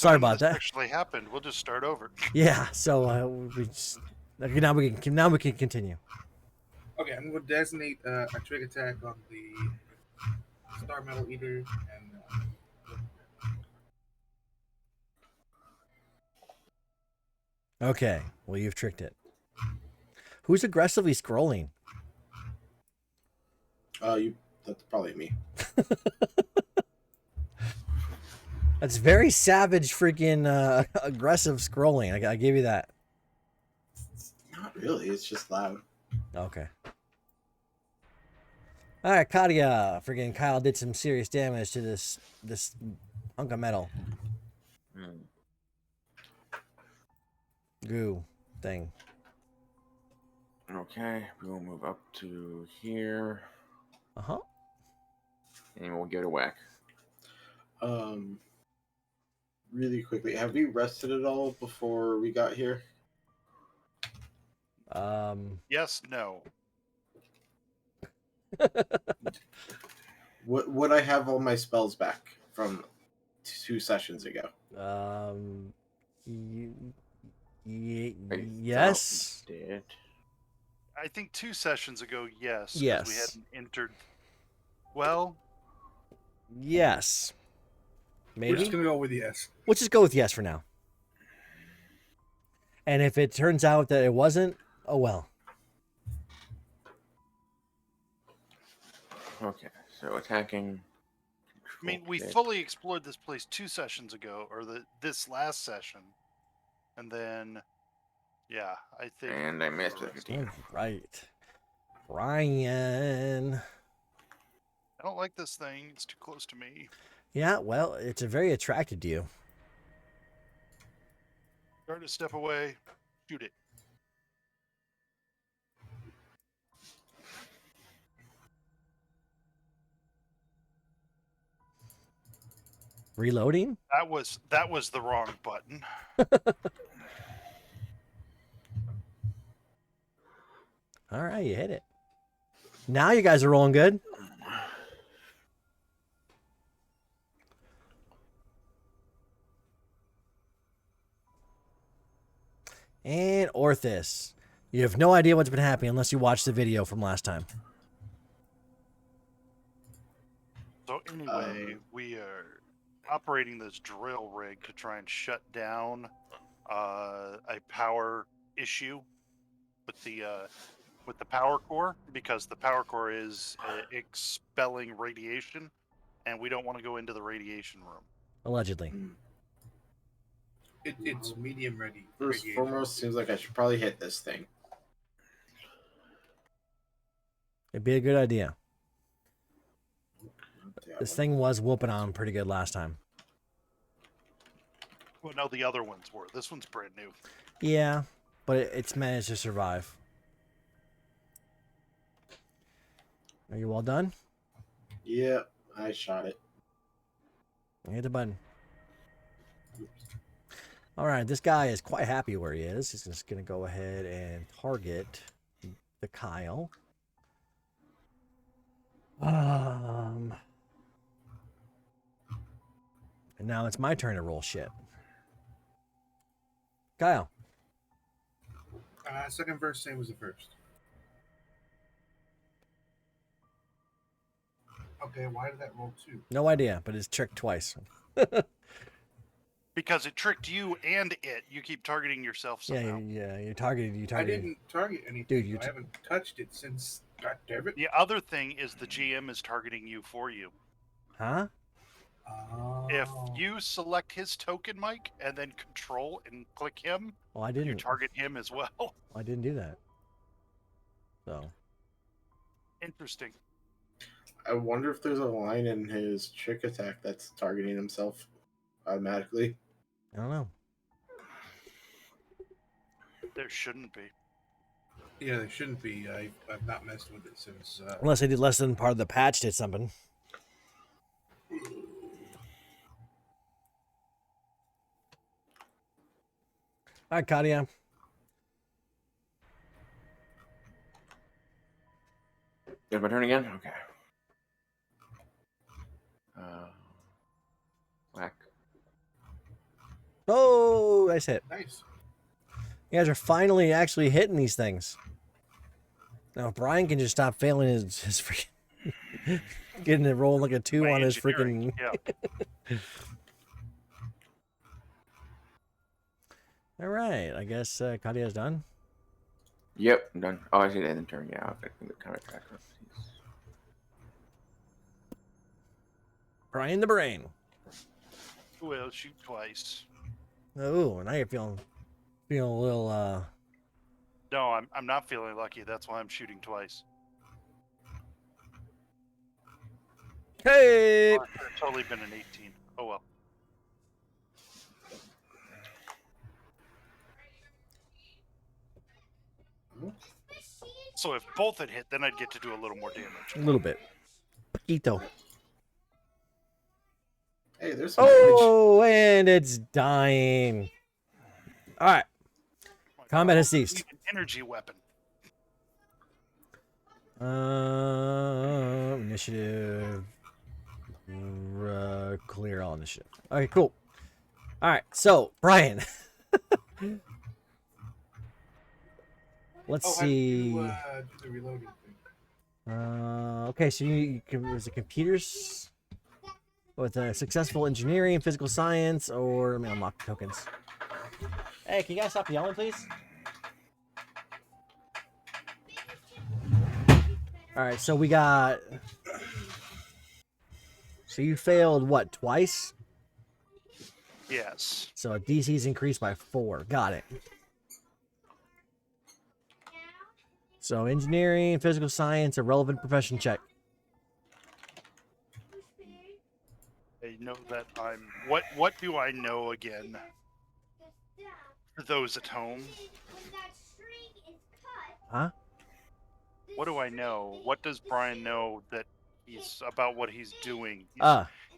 Sorry about this that. actually happened. We'll just start over. Yeah. So now we can continue. Okay, I'm going to designate a trick attack on the Star Metal Eater and. Okay. Well, you've tricked it. Who's aggressively scrolling? That's probably me. That's very savage, freaking aggressive scrolling. I give you that. Not really. It's just loud. Okay. All right, Katia. Freaking Kyle did some serious damage to this hunk of metal. Goo thing. Okay, we'll move up to here. Uh-huh. And we'll give it a whack. Really quickly, have we rested at all before we got here? Yes, no. Would I have all my spells back from 2 sessions ago? Yes. Did. I think 2 sessions ago, yes. 'Cause Yes. we hadn't entered. Well, Yes. Maybe. We're just going to go with yes. We'll just go with yes for now. And if it turns out that it wasn't, oh well. Okay, so attacking. I mean, we Okay. fully explored this place 2 sessions ago, or this last session, and then, yeah, I think. And I missed with 15. Right. Ryan. I don't like this thing. It's too close to me. Yeah, well, it's very attracted to you. Start to step away. Shoot it. Reloading? That was the wrong button. All right, you hit it. Now you guys are rolling good. And Orthus. You have no idea what's been happening unless you watch the video from last time. So anyway, we are operating this drill rig to try and shut down a power issue with the power core, because the power core is expelling radiation, and we don't want to go into the radiation room. Allegedly. It's medium ready. First and foremost, seems like I should probably hit this thing. It'd be a good idea. Yeah, This thing was whooping on him pretty good last time. Well, no, the other ones were. This one's brand new. Yeah, but it's managed to survive. Are you all done? Yeah, I shot it. Hit the button. All right, this guy is quite happy where he is. He's just going to go ahead and target the Kyle. And now it's my turn to roll shit. Kyle. Second verse, same as the first. Okay, why did that roll 2? No idea, but it's tricked twice. Because it tricked you and it. You keep targeting yourself somehow. Yeah, you targeted. I didn't target anything. Dude, I haven't touched it since. God damn it. The other thing is the GM is targeting you for you. Huh? Oh. If you select his token, Mike, and then control and click him, Well, I you didn't. target him as well. I didn't do that. So. Interesting. I wonder if there's a line in his trick attack that's targeting himself automatically. I don't know. There shouldn't be. Yeah, there shouldn't be. I've not messed with it since. Unless they did less than part of the patch did something. All right, Katia. Is my turn again? Okay. Whack. Oh, nice hit. Nice. You guys are finally actually hitting these things. Now Brian can just stop failing his freaking getting it rolling like a 2 My on his engineering, freaking. Yeah. All right, I guess Kadia's done. Yep, I'm done. Oh, I see the end turn. Yeah, I'll get the counter attacker. Brian the Brain. Well, shoot twice. Oh, now you're feeling a little. No, I'm not feeling lucky. That's why I'm shooting twice. Hey. Oh, it could have totally been an 18. Oh well. So if both had hit, then I'd get to do a little more damage. A little bit. Poquito. Hey, there's some damage. Oh, and it's dying. All right. Oh my Combat God, has I ceased. need an energy weapon. Initiative. Clear all initiative. Okay, cool. All right, so Brian. Let's Oh, how did see. you do the reloading thing? Okay, so you can, was it computers with a successful engineering, physical science, or let me unlock the tokens. Hey, can you guys stop yelling, please? All right, so we got. So you failed what, twice? Yes. So DC's increased by 4. Got it. So engineering, physical science, a relevant profession check. I know that I'm. What do I know again? For those at home, Huh? what do I know? What does Brian know that he's about what he's doing?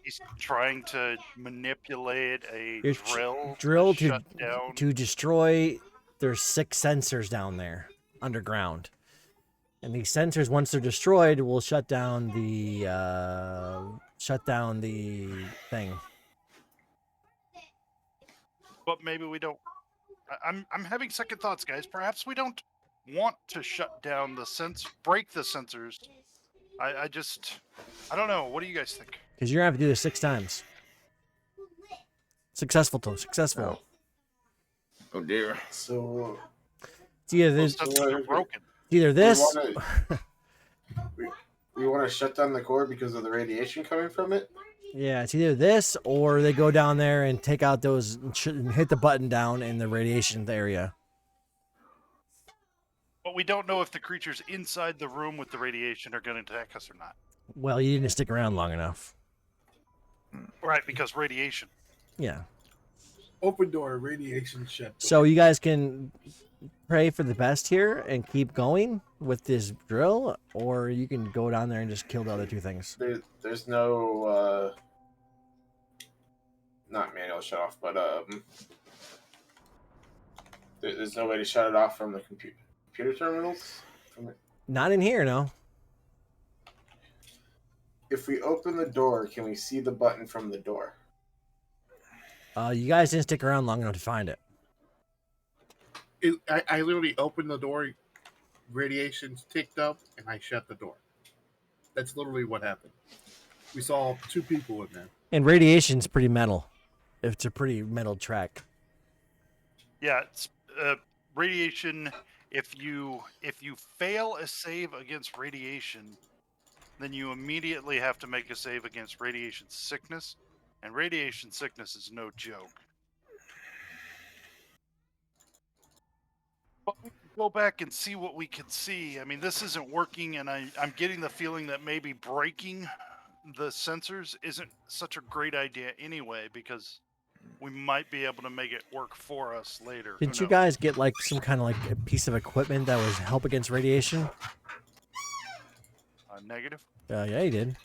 He's trying to manipulate a You're drill to shut down. to destroy. There's 6 sensors down there underground, and these sensors, once they're destroyed, will shut down the thing. But maybe we don't. I'm having second thoughts, guys. Perhaps we don't want to shut down the break the sensors. I don't know. What do you guys think? Because you're gonna have to do this 6 times. Successful. Oh dear. So It's either Those this. sensors are broken. It's either this. we want to shut down the core because of the radiation coming from it. Yeah, it's either this or they go down there and take out those, hit the button down in the radiation area. But we don't know if the creatures inside the room with the radiation are going to attack us or not. Well, you didn't stick around long enough. Right, because radiation. Yeah. Open door, radiation shut. So you guys can pray for the best here and keep going with this drill, or you can go down there and just kill the other 2 things. There's no not manual shut off, but there's no way to shut it off from the computer terminals. Not in here, no. If we open the door, can we see the button from the door? You guys didn't stick around long enough to find it. I literally opened the door, radiation's ticked up, and I shut the door. That's literally what happened. We saw 2 people in there. And radiation's pretty metal. It's a pretty metal track. Yeah, it's radiation. If you fail a save against radiation, then you immediately have to make a save against radiation sickness, and radiation sickness is no joke. But we can go back and see what we can see. I mean, this isn't working, and I'm getting the feeling that maybe breaking the sensors isn't such a great idea anyway, because we might be able to make it work for us later. Didn't you guys get like some kind of like a piece of equipment that was help against radiation? Negative? Yeah, you did.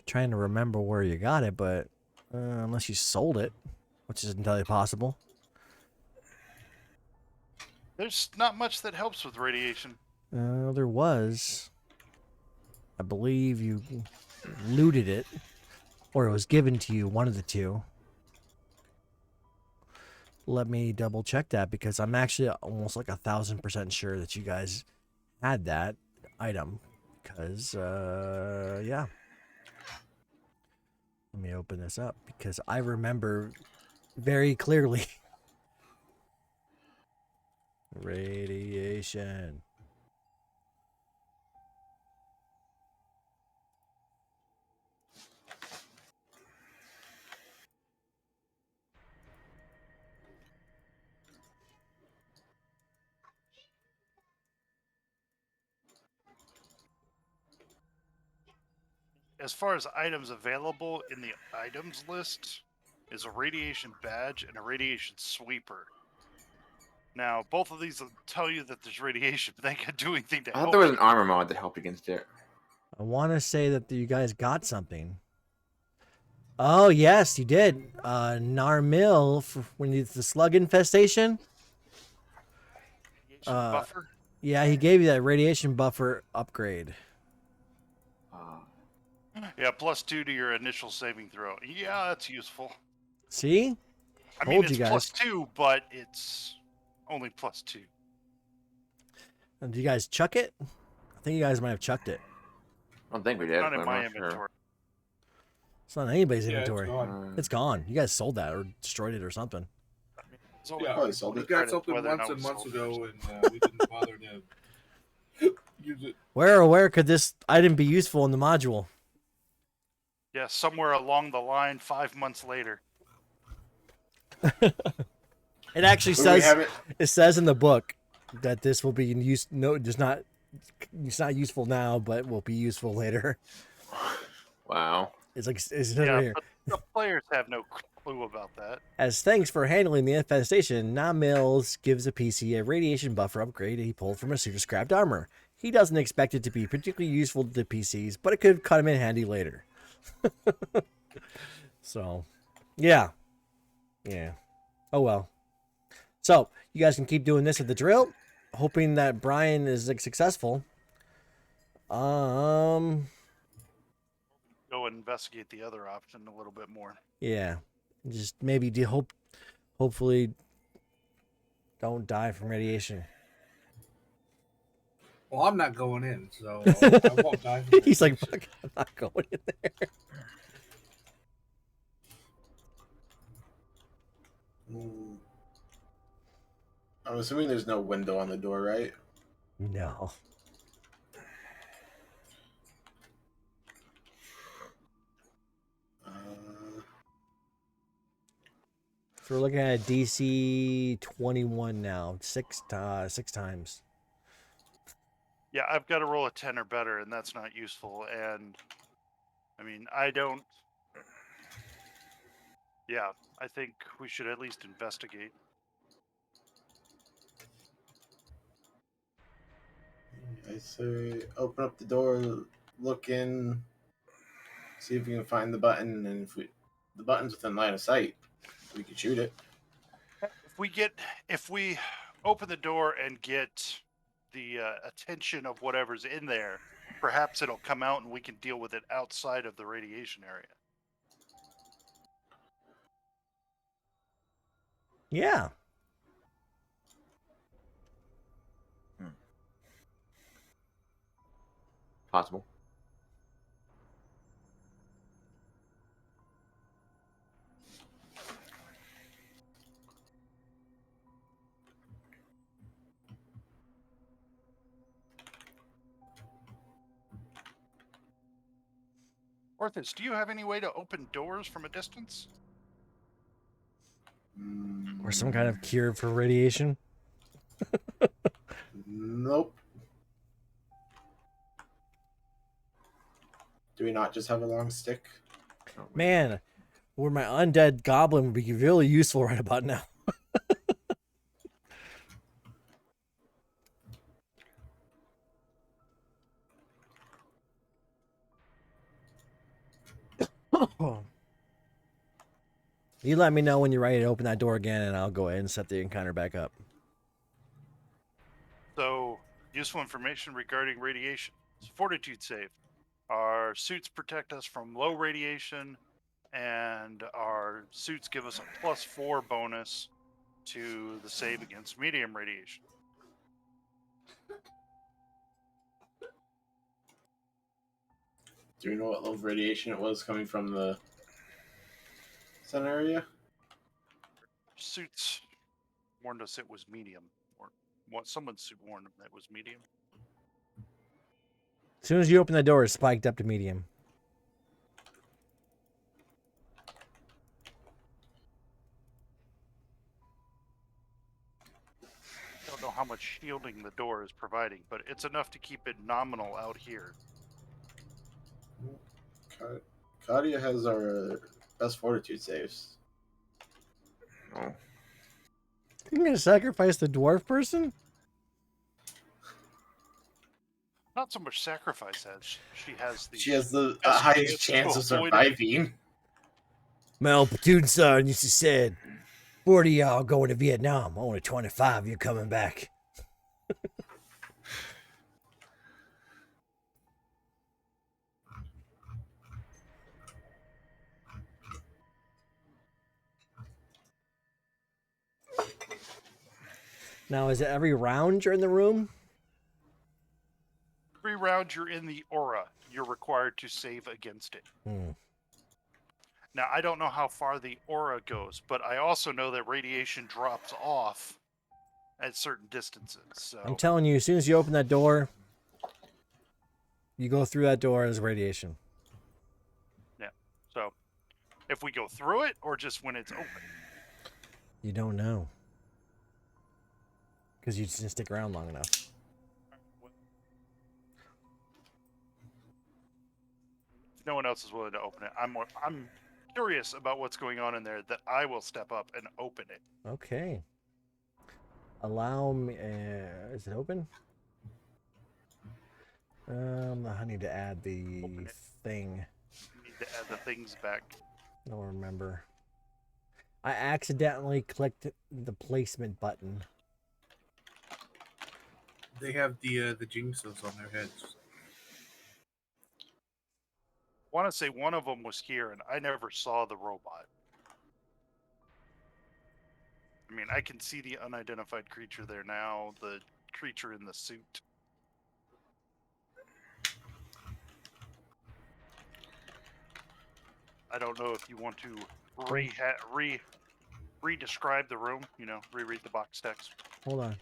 Trying to remember where you got it, but unless you sold it, which is entirely possible. There's not much that helps with radiation. There was. I believe you looted it, or it was given to you, one of the 2. Let me double check that because I'm actually almost like 1,000% sure that you guys had that item. Because, yeah. Let me open this up because I remember very clearly. Radiation. As far as items available in the items list, is a radiation badge and a radiation sweeper. Now, both of these will tell you that there's radiation, but they can't do anything to I thought help there was you. an armor mod that helped against it. I want to say that you guys got something. Oh, yes, you did. Narmil, for when it's the slug infestation. Radiation buffer. Yeah, he gave you that radiation buffer upgrade. Yeah, +2 to your initial saving throw. Yeah, that's useful. See? I Told mean, you it's guys. +2, but it's only +2. And do you guys chuck it? I think you guys might have chucked it. I don't think we did, Not but in I'm my not inventory. sure. It's not in anybody's Yeah, it's inventory. gone. It's gone. You guys sold that or destroyed it or something. It's only Yeah, probably sold we it. got credits something whether or months not and we months sold it. ago, and we didn't bother to use it. Where could this item be useful in the module? Yeah, somewhere along the line, 5 months later. It actually But we says haven't. it says in the book that this will be used. No, it's not useful now, but will be useful later. Wow. It's like it's right Yeah, here. but the players have no clue about that. As thanks for handling the infestation, Mills gives a PC a radiation buffer upgrade he pulled from a suit of scrapped armor. He doesn't expect it to be particularly useful to the PCs, but it could come in handy later. So, yeah. Oh well. So you guys can keep doing this at the drill, hoping that Brian is like, successful. Go and investigate the other option a little bit more. Yeah. Just maybe hopefully don't die from radiation. Well, I'm not going in, so I won't die. From He's like, radiation. fuck, I'm not going in there. I'm assuming there's no window on the door, right? No. Uh, So we're looking at a DC 21 now, six times. Yeah, I've got to roll a 10 or better, and that's not useful. And I mean, I don't. Yeah, I think we should at least investigate. I say open up the door, look in, see if we can find the button, and the button's within line of sight, we can shoot it. If we open the door and get the attention of whatever's in there, perhaps it'll come out and we can deal with it outside of the radiation area. Yeah. Possible. Orthus, do you have any way to open doors from a distance? Or some kind of cure for radiation. Nope. Do we not just have a long stick? Man, where my undead goblin would be really useful right about now. You let me know when you're ready to open that door again, and I'll go ahead and set the encounter back up. So, useful information regarding radiation. Fortitude save. Our suits protect us from low radiation, and our suits give us a +4 bonus to the save against medium radiation. Do you know what level of radiation it was coming from the sun area? Suits warned us it was medium, or what? Someone's suit warned them it was medium. As soon as you open the door, it's spiked up to medium. I don't know how much shielding the door is providing, but it's enough to keep it nominal out here. Kadia has our best fortitude saves. Oh. You're gonna sacrifice the dwarf person? Not so much sacrifice as she has the. She has the best highest chance of avoid it. surviving. My platoon sergeant used to said, 40 y'all going to Vietnam, only 25 you're coming back. Now, is it every round you're in the room? Every round you're in the aura, you're required to save against it. Now, I don't know how far the aura goes, but I also know that radiation drops off at certain distances. So I'm telling you, as soon as you open that door, you go through that door as radiation. So if we go through it or just when it's open. You don't know. Because you just didn't stick around long enough. If no one else is willing to open it, I'm curious about what's going on in there that I will step up and open it. Okay. Allow me. Is it open? I need to add the thing. Need to add the things back. I don't remember. I accidentally clicked the placement button. They have the jinxes on their heads. I want to say one of them was here, and I never saw the robot. I mean, I can see the unidentified creature there now, the creature in the suit. I don't know if you want to re-describe the room, reread the box text. Hold on.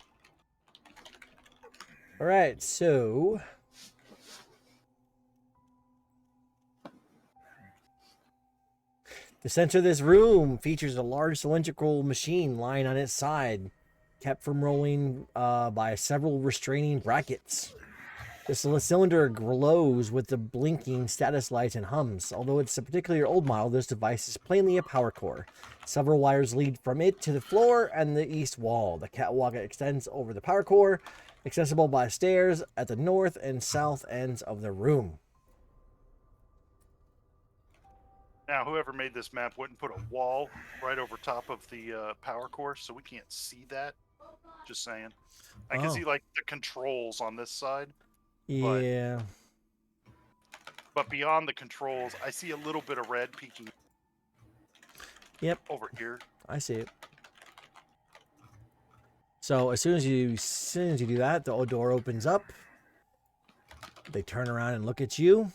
All right, so the center of this room features a large cylindrical machine lying on its side, kept from rolling by several restraining brackets. The cylinder glows with the blinking status lights and hums. Although it's a particularly old model, this device is plainly a power core. Several wires lead from it to the floor and the east wall. The catwalk extends over the power core, accessible by stairs at the north and south ends of the room. Now, whoever made this map wouldn't put a wall right over top of the power core, so we can't see that. Just saying. I can see, like, the controls on this side. Yeah. But beyond the controls, I see a little bit of red peeking. Yep. Over here. I see it. So as soon as you do that, the door opens up. They turn around and look at you.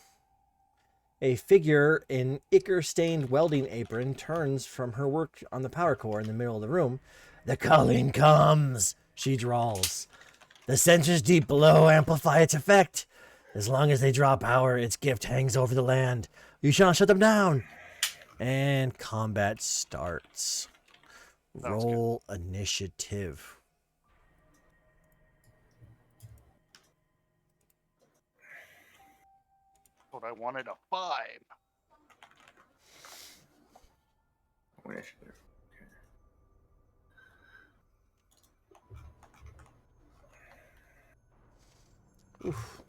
A figure in ichor-stained welding apron turns from her work on the power core in the middle of the room. The calling comes, she drawls. The sensors deep below amplify its effect. As long as they draw power, its gift hangs over the land. You shall not shut them down. And combat starts. Roll initiative. But I wanted a 5. Initiative. Oof.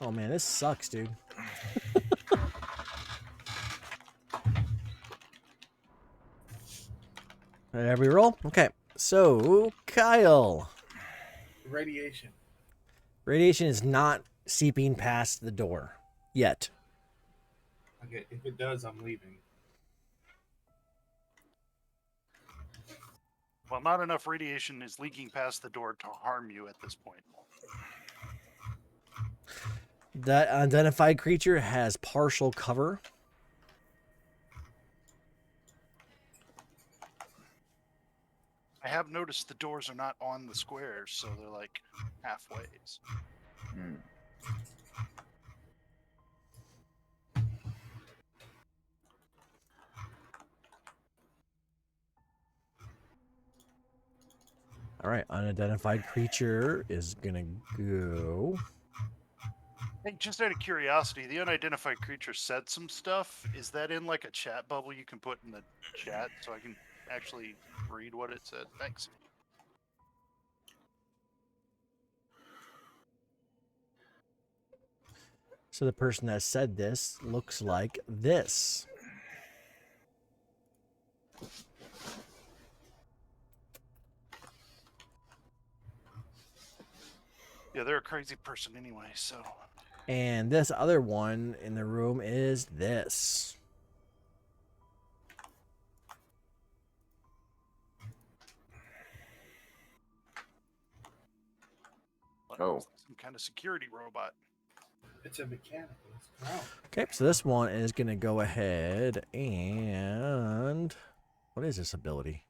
Oh man, this sucks, dude. Alright, we roll? Okay. So, Kyle. Radiation. Radiation is not seeping past the door yet. Okay, if it does, I'm leaving. Well, not enough radiation is leaking past the door to harm you at this point. That unidentified creature has partial cover. I have noticed the doors are not on the squares, so they're like halfways. Hmm. All right, unidentified creature is gonna go. Hey, just out of curiosity, the unidentified creature said some stuff. Is that in like a chat bubble you can put in the chat so I can actually read what it said? Thanks. So the person that said this looks like this. Yeah, they're a crazy person anyway, so. And this other one in the room is this. Oh. It's like some kind of security robot. It's a mechanical. Wow. Okay, so this one is going to go ahead and... What is this ability?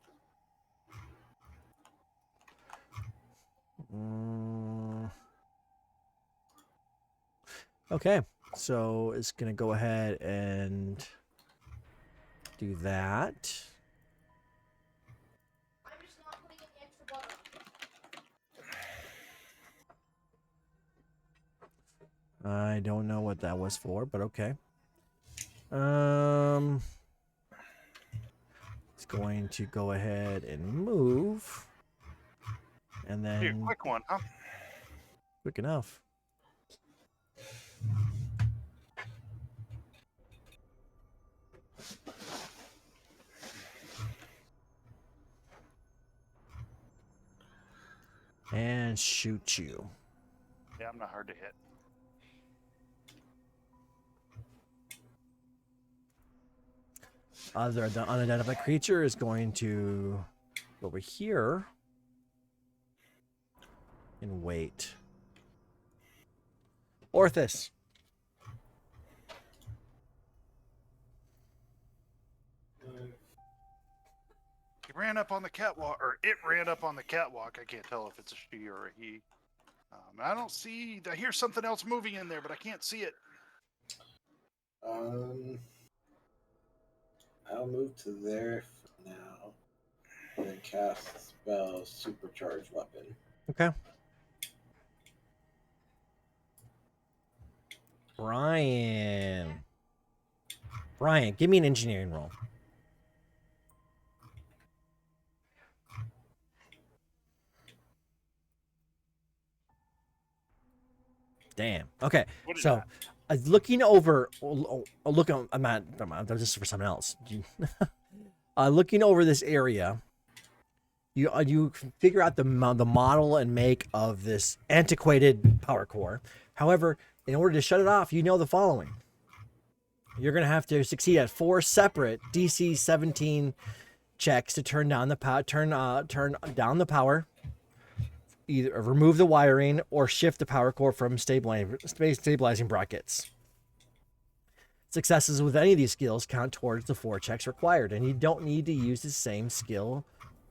Okay, so it's going to go ahead and do that. I don't know what that was for, but okay. It's going to go ahead and move. And Hey, a then... quick one, huh? Quick enough. And shoot you. Yeah, I'm not hard to hit. The unidentified creature is going to go over here and wait. Orthus. He ran up on the catwalk, or it ran up on the catwalk. I can't tell if it's a she or a he. I don't see. I hear something else moving in there, but I can't see it. I'll move to there for now. And then cast spell supercharged weapon. Okay. Brian. Brian, give me an engineering roll. Damn. Okay. What is So, that? looking over, I'm not. This is for someone else. Looking over this area, you can figure out the model and make of this antiquated power core. However, in order to shut it off, you know the following: you're going to have to succeed at 4 separate DC 17 checks to turn down the power. Turn down the power. Either remove the wiring or shift the power core from stabilizing brackets. Successes with any of these skills count towards the 4 checks required, and you don't need to use the same skill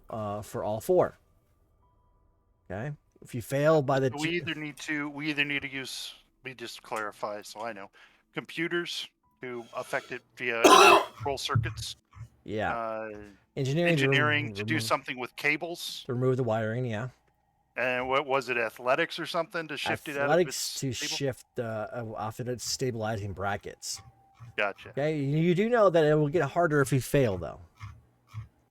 for all 4. Okay, if you fail by the We either need to use. Let me just clarify so I know. Computers to affect it via control circuits. yeah, engineering to do something with cables. to remove the wiring. Yeah, And what was it? Athletics or something to shift it out of athletics its to stable? shift off of its stabilizing brackets. Gotcha. Okay, you do know that it will get harder if you fail, though.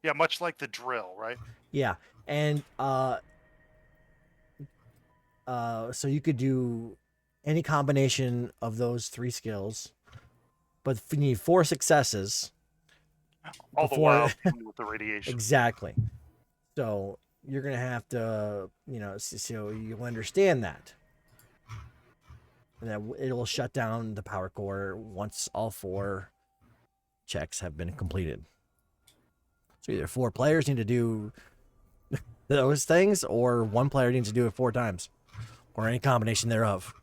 Yeah, much like the drill, right? Yeah, and so you could do any combination of those 3 skills, but you need 4 successes. All the while dealing with the radiation. Exactly. So you're gonna have to, so you'll understand that. And that it will shut down the power core once all 4 checks have been completed. So either 4 players need to do those things, or 1 player needs to do it 4 times, or any combination thereof.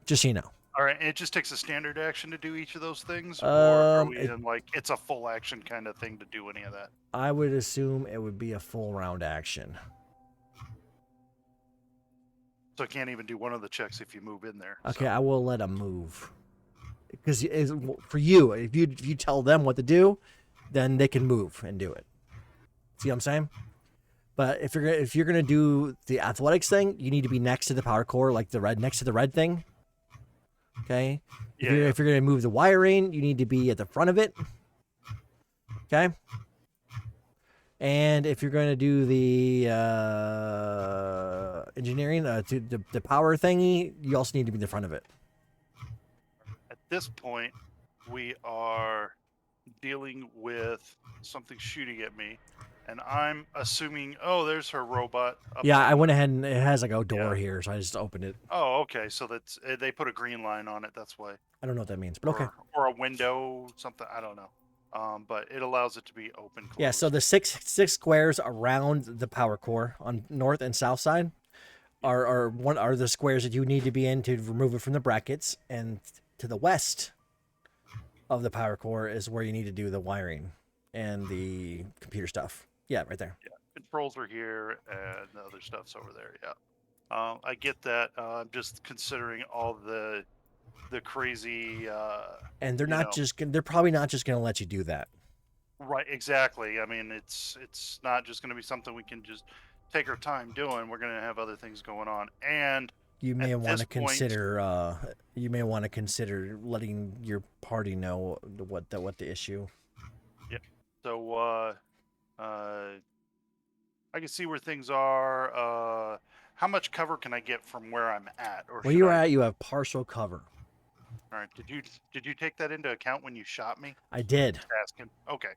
Just so you know. All right, and it just takes a standard action to do each of those things, or are we It- in like it's a full action kind of thing to do any of that? I would assume it would be a full round action. So I can't even do one of the checks if you move in there. Okay, so. I will let them move. Because for you, if you tell them what to do, then they can move and do it. See what I'm saying? But if you're gonna do the athletics thing, you need to be next to the power core, like next to the red thing. Okay. Yeah, If you're gonna move the wiring, you need to be at the front of it. Okay. And if you're going to do the engineering, the power thingy, you also need to be in the front of it. At this point, we are dealing with something shooting at me, and I'm assuming, oh, there's her robot. Yeah, there. I went ahead and it has like a door here, so I just opened it. Oh, okay. So that's they put a green line on it. That's why. I don't know what that means, but okay. Or a window, something. I don't know. But it allows it to be open. Closed. Yeah. So the six squares around the power core on north and south side are the squares that you need to be in to remove it from the brackets, and to the west of the power core is where you need to do the wiring and the computer stuff. Yeah, right there. Yeah, controls are here, and the other stuff's over there. Yeah, I get that. I'm just considering all the crazy. And they're probably not just gonna let you do that. Right, exactly. I mean, it's not just going to be something we can just take our time doing. We're going to have other things going on, and You may at want this to point- consider letting your party know what the issue. so I can see where things are. How much cover can I get from where I'm at? Or Where should you're I- at, you have partial cover. All right. Did you take that into account when you shot me? I did. Just asking. Okay.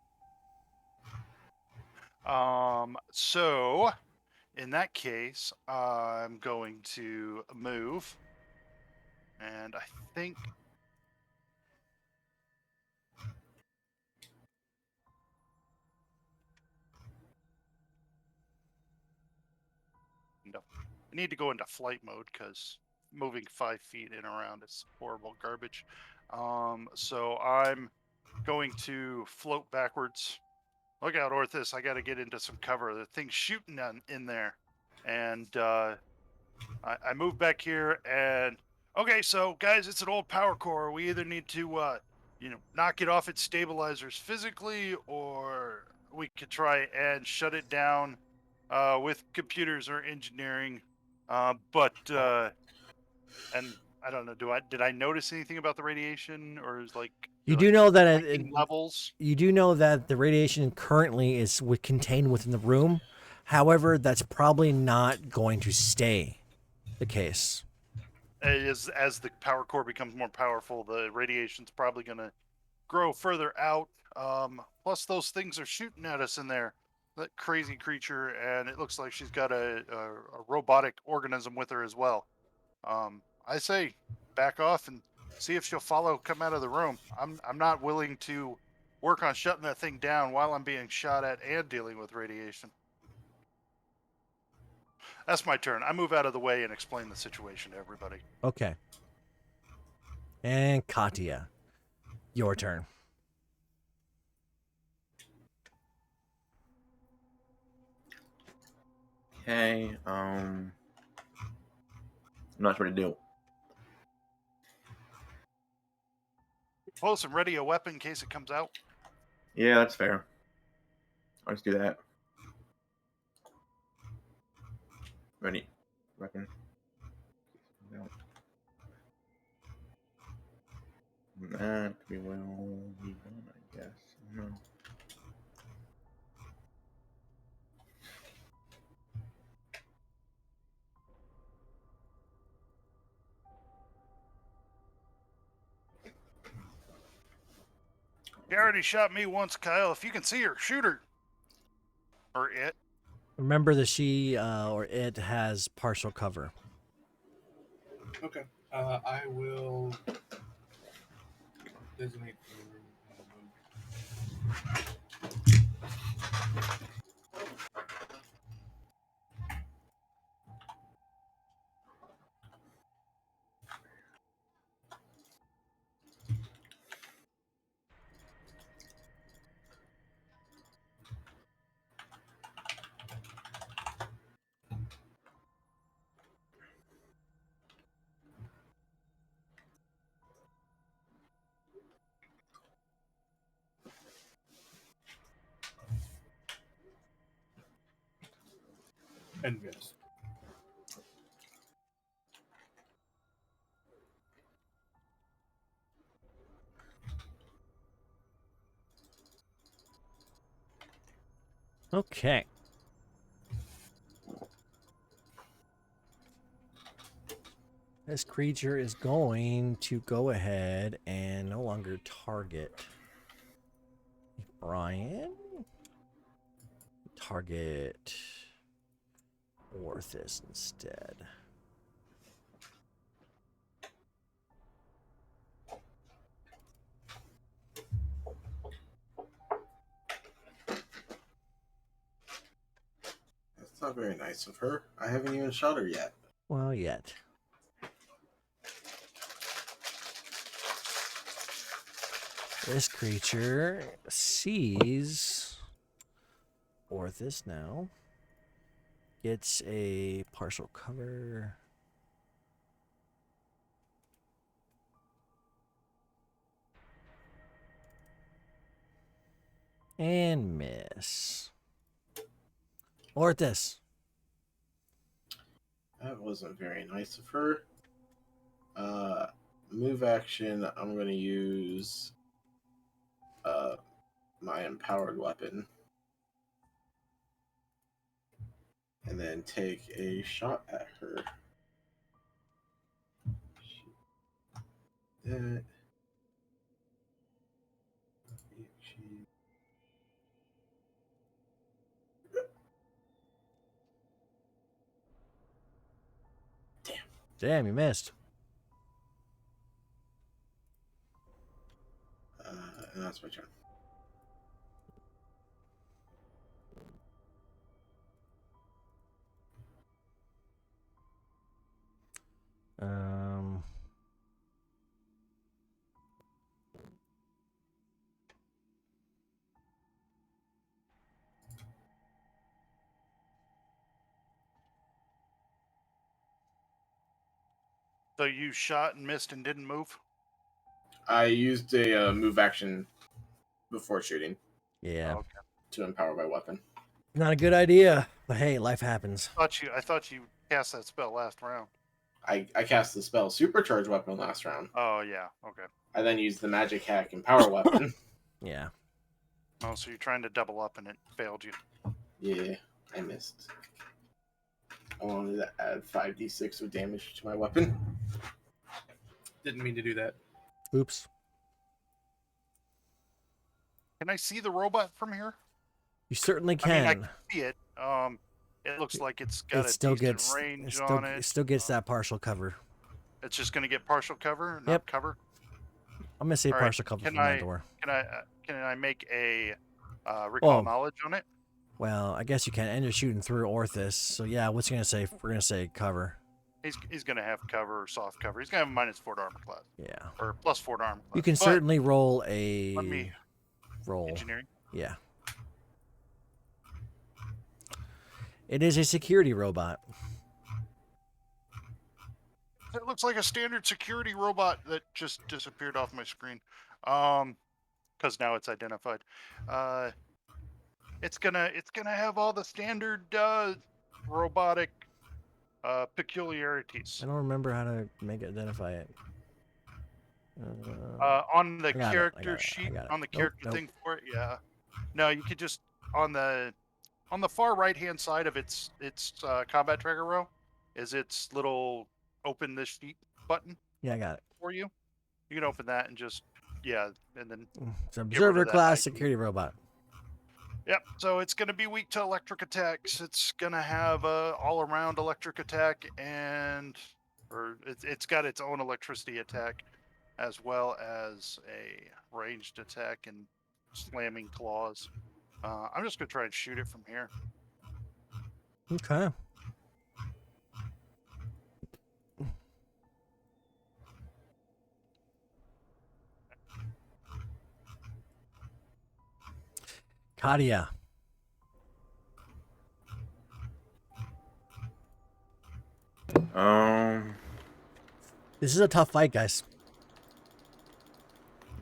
So in that case, I'm going to move, and I think no, I need to go into flight mode because moving 5 feet in and around is horrible garbage. So I'm going to float backwards. Look out, Orthus! I got to get into some cover. The thing's shooting in there, and I moved back here. And okay, so guys, it's an old power core. We either need to, knock it off its stabilizers physically, or we could try and shut it down with computers or engineering. And I don't know. Did I notice anything about the radiation, or is like You do know that levels? you do know that the radiation currently is contained within the room. However, that's probably not going to stay the case. As the power core becomes more powerful, the radiation's probably going to grow further out. Plus, those things are shooting at us in there. That crazy creature, and it looks like she's got a robotic organism with her as well. I say back off and see if she'll come out of the room. I'm not willing to work on shutting that thing down while I'm being shot at and dealing with radiation. That's my turn. I move out of the way and explain the situation to everybody. Okay. And Katya, your turn. Okay. I'm not sure what to do. Close and ready a weapon in case it comes out. Yeah, that's fair. Let's do that. Ready. Weapon. No. That could be well be done, I guess. No. She already shot me once, Kyle. If you can see her, shoot her. Or it. Remember that she or it has partial cover. Okay. I will designate the room and move. And miss. Okay. This creature is going to go ahead and no longer target Brian. Target Orthis instead. That's not very nice of her. I haven't even shot her yet. Well, yet. This creature sees Orthis now. Gets a partial cover. And miss. Orthis. That wasn't very nice of her. Move action. I'm going to use my empowered weapon. And then take a shot at her. That. Damn, you missed. And that's my turn. Um. So you shot and missed and didn't move? I used a move action before shooting Yeah. Okay. to empower my weapon. Not a good idea, but hey, life happens. I thought you cast that spell last round. I cast the spell Supercharge Weapon last round. Oh yeah, okay. I then used the Magic Hack Empower Weapon. Yeah. Oh, so you're trying to double up and it failed you. Yeah, I missed. I wanted to add 5d6 of damage to my weapon. Didn't mean to do that. Oops. Can I see the robot from here? You certainly I mean, I can. can see it. It looks like it's got It a still decent gets range it on it. still gets that partial cover. It's just going to get partial cover, not Yep. cover. I'm gonna say All right, partial cover from that door. Can I make a recall Oh. knowledge on it? Well, I guess you can. And you're shooting through Orthis, so yeah. What's he gonna say? We're gonna say cover. He's going to have cover or soft cover. He's going to have -4 to armor class Yeah. or +4 to armor class. You can But certainly roll a let me roll. engineering. Yeah. It is a security robot. It looks like a standard security robot that just disappeared off my screen. Because now it's identified. It's gonna have all the standard robotic peculiarities. I don't remember how to make it identify it. On the I got it, I character got it, I sheet, got it. on the Nope, character nope. thing for it, yeah. No, you could just on the far right hand side of its combat tracker row is its little open this sheet button Yeah, I got it. for you. You can open that and just and then It's an observer that class ID. security robot. Yep. So it's going to be weak to electric attacks. It's going to have all around electric attack and or it's got its own electricity attack, as well as a ranged attack and slamming claws. I'm just gonna try and shoot it from here. Okay. Kadia. This is a tough fight, guys.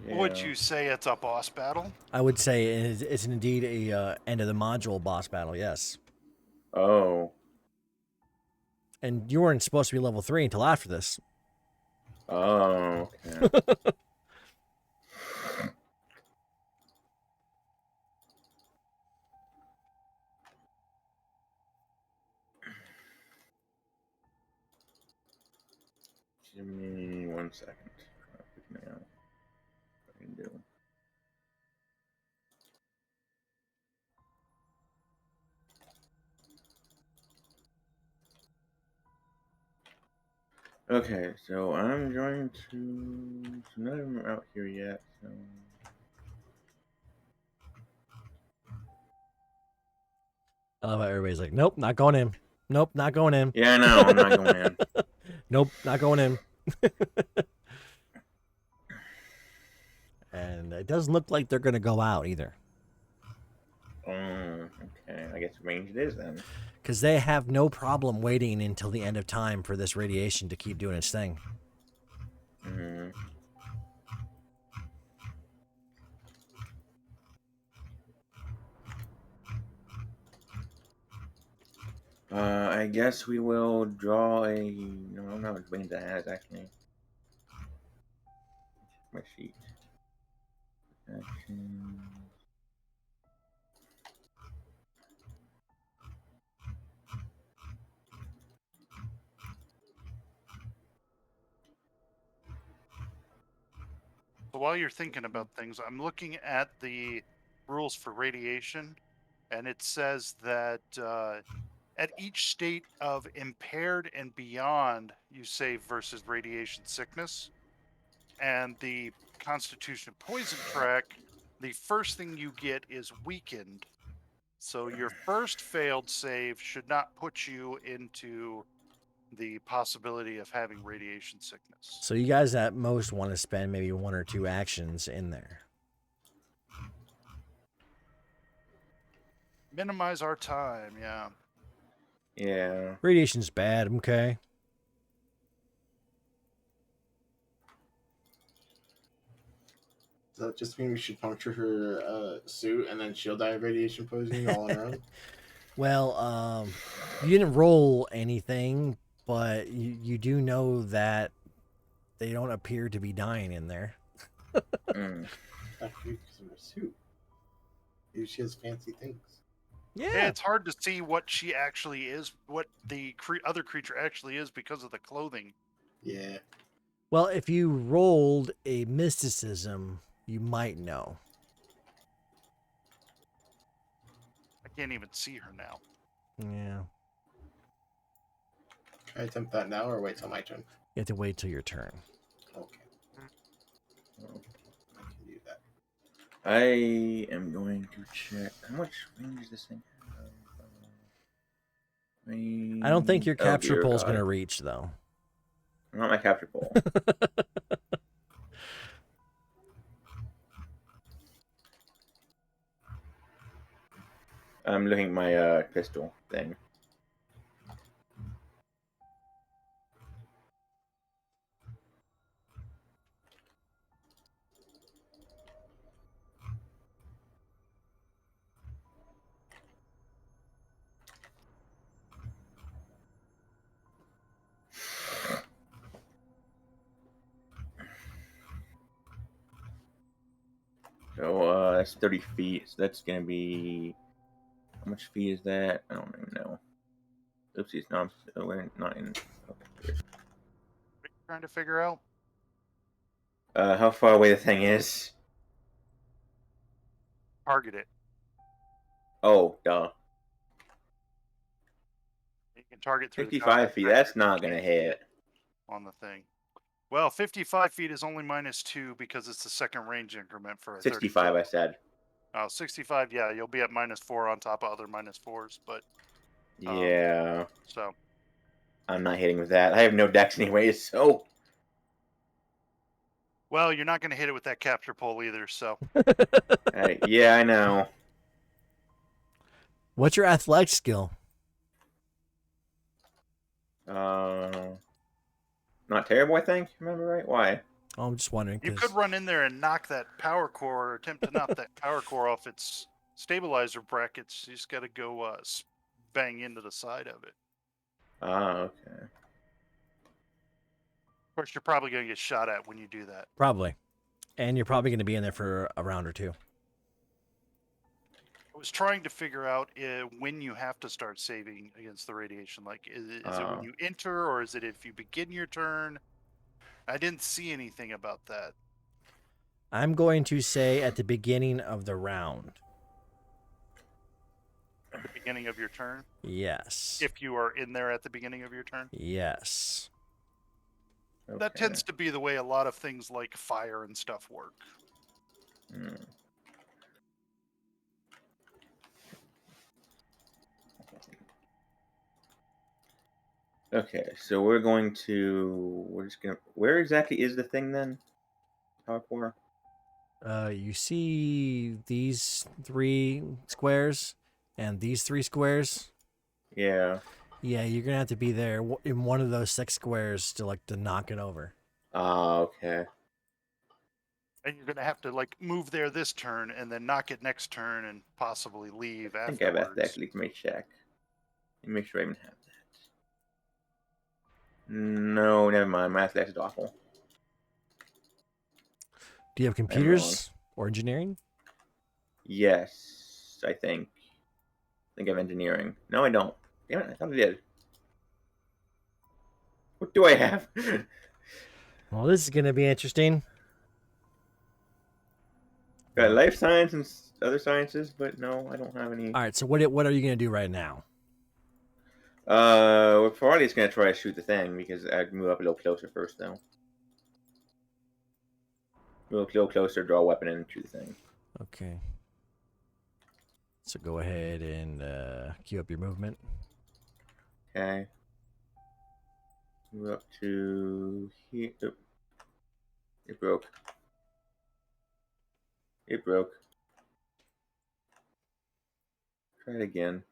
Yeah. Would you say it's a boss battle? I would say it's indeed a end of the module boss battle. Yes. Oh. And you weren't supposed to be level 3 until after this. Oh. Okay. Give me 1 second. Figure out what I can do. Okay, so I'm going to. So none of them are out here yet. So. I love how everybody's like, nope, not going in. Nope, not going in. Yeah, I know. I'm not going in. Nope, not going in. And it doesn't look like they're going to go out either. Oh, okay. I guess ranged it is then. Because they have no problem waiting until the end of time for this radiation to keep doing its thing. Mm-hmm. I guess we will draw a. No, I don't know which range that has actually. My sheet. Action. So while you're thinking about things, I'm looking at the rules for radiation, and it says that at each state of impaired and beyond, you save versus radiation sickness. And the Constitution poison track, the first thing you get is weakened. So your first failed save should not put you into the possibility of having radiation sickness. So you guys at most want to spend maybe 1 or 2 actions in there. Minimize our time, yeah. Yeah. Radiation's bad, okay? Does that just mean we should puncture her suit and then she'll die of radiation poisoning all on her own? Well, you didn't roll anything, but you do know that they don't appear to be dying in there. Mm. Actually, because of her suit. Maybe she has fancy things. Yeah. It's hard to see what she actually is, what the other creature actually is because of the clothing. Yeah. Well, if you rolled a mysticism, you might know. I can't even see her now. Yeah. Can I attempt that now or wait till my turn? You have to wait till your turn. Okay. I can do that. I am going to check. How much range does this thing have? I don't think your capture dear pole's God. going to reach, though. Not my capture pole. I'm looking at my pistol thing. So that's 30 feet. So that's gonna be how much feet is that? I don't even know. Oopsies, no, we're not in. Okay. What are you trying to figure out? How far away the thing is? Target it. Oh, duh. You can target through the 55 feet. That's not gonna hit. on the thing. Well, 55 feet is only -2 because it's the second range increment for a 65, 30 I said. Oh, 65, yeah, you'll be at -4 on top of other -4s, but Yeah. so I'm not hitting with that. I have no dex anyways, so. well, you're not going to hit it with that capture pole either, so Yeah, I know. What's your athletic skill? Not terrible, I think. Remember right? Why? Oh, I'm just wondering you because could run in there and knock that power core or attempt to knock that power core off its stabilizer brackets. You just got to go bang into the side of it. Okay. Of course, you're probably going to get shot at when you do that. probably, and you're probably going to be in there for a round or two. I was trying to figure out when you have to start saving against the radiation. Like, is it when you enter, or is it if you begin your turn? I didn't see anything about that. I'm going to say at the beginning of the round. At the beginning of your turn? Yes. If you are in there at the beginning of your turn? Yes. That tends to be the way a lot of things like fire and stuff work. Hmm. Okay, so we're just gonna. Where exactly is the thing then? Power core. You see these 3 squares and these 3 squares? Yeah. Yeah, you're gonna have to be there in one of those 6 squares to knock it over. Okay. And you're going to have to move there this turn and then knock it next turn and possibly leave I think I have afterwards. that. Let me check. Let me make sure I even have that. No, never mind. My athletics is awful. Do you have computers or engineering? Yes, I think. I think I have engineering. No, I don't. Damn it, I thought I did. What do I have? Well, this is gonna be interesting. Got life science and other sciences, but no, I don't have any. All right, so what are you gonna do right now? We're probably just gonna try to shoot the thing because I'd move up a little closer first, though. Move a little closer, draw a weapon, and shoot the thing. Okay. So go ahead and queue up your movement. Okay. Move up to here. Oop. It broke. It broke. Try it again.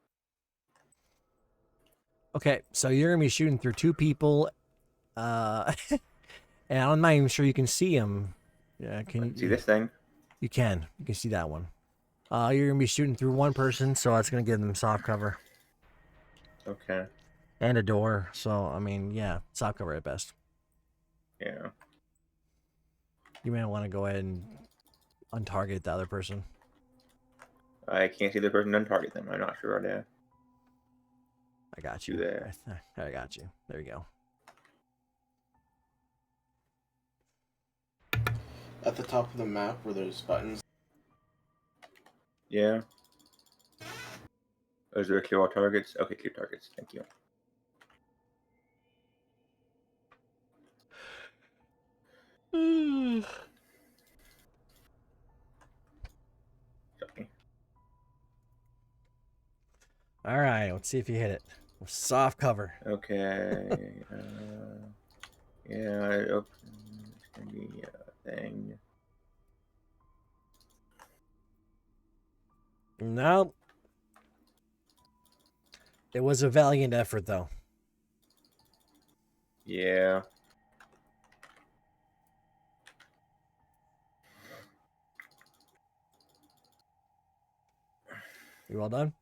Okay, so you're gonna be shooting through 2 people, and I'm not even sure you can see them. Yeah, can you See this thing? You can see that one. You're gonna be shooting through 1 person, so that's gonna give them soft cover Okay. and a door. So I mean, yeah, soft cover at best. Yeah. You may want to go ahead and untarget the other person. I can't see the person on target them. I'm not sure how to I got do you. that. I got you. There you go. At the top of the map where there's buttons. Yeah. Oh, is there clear all targets? Okay, clear targets. Thank you. Sorry. All right, let's see if you hit it. Soft cover. Okay. Yeah, it's gonna be a thing. No. It was a valiant effort, though. Yeah. You all done?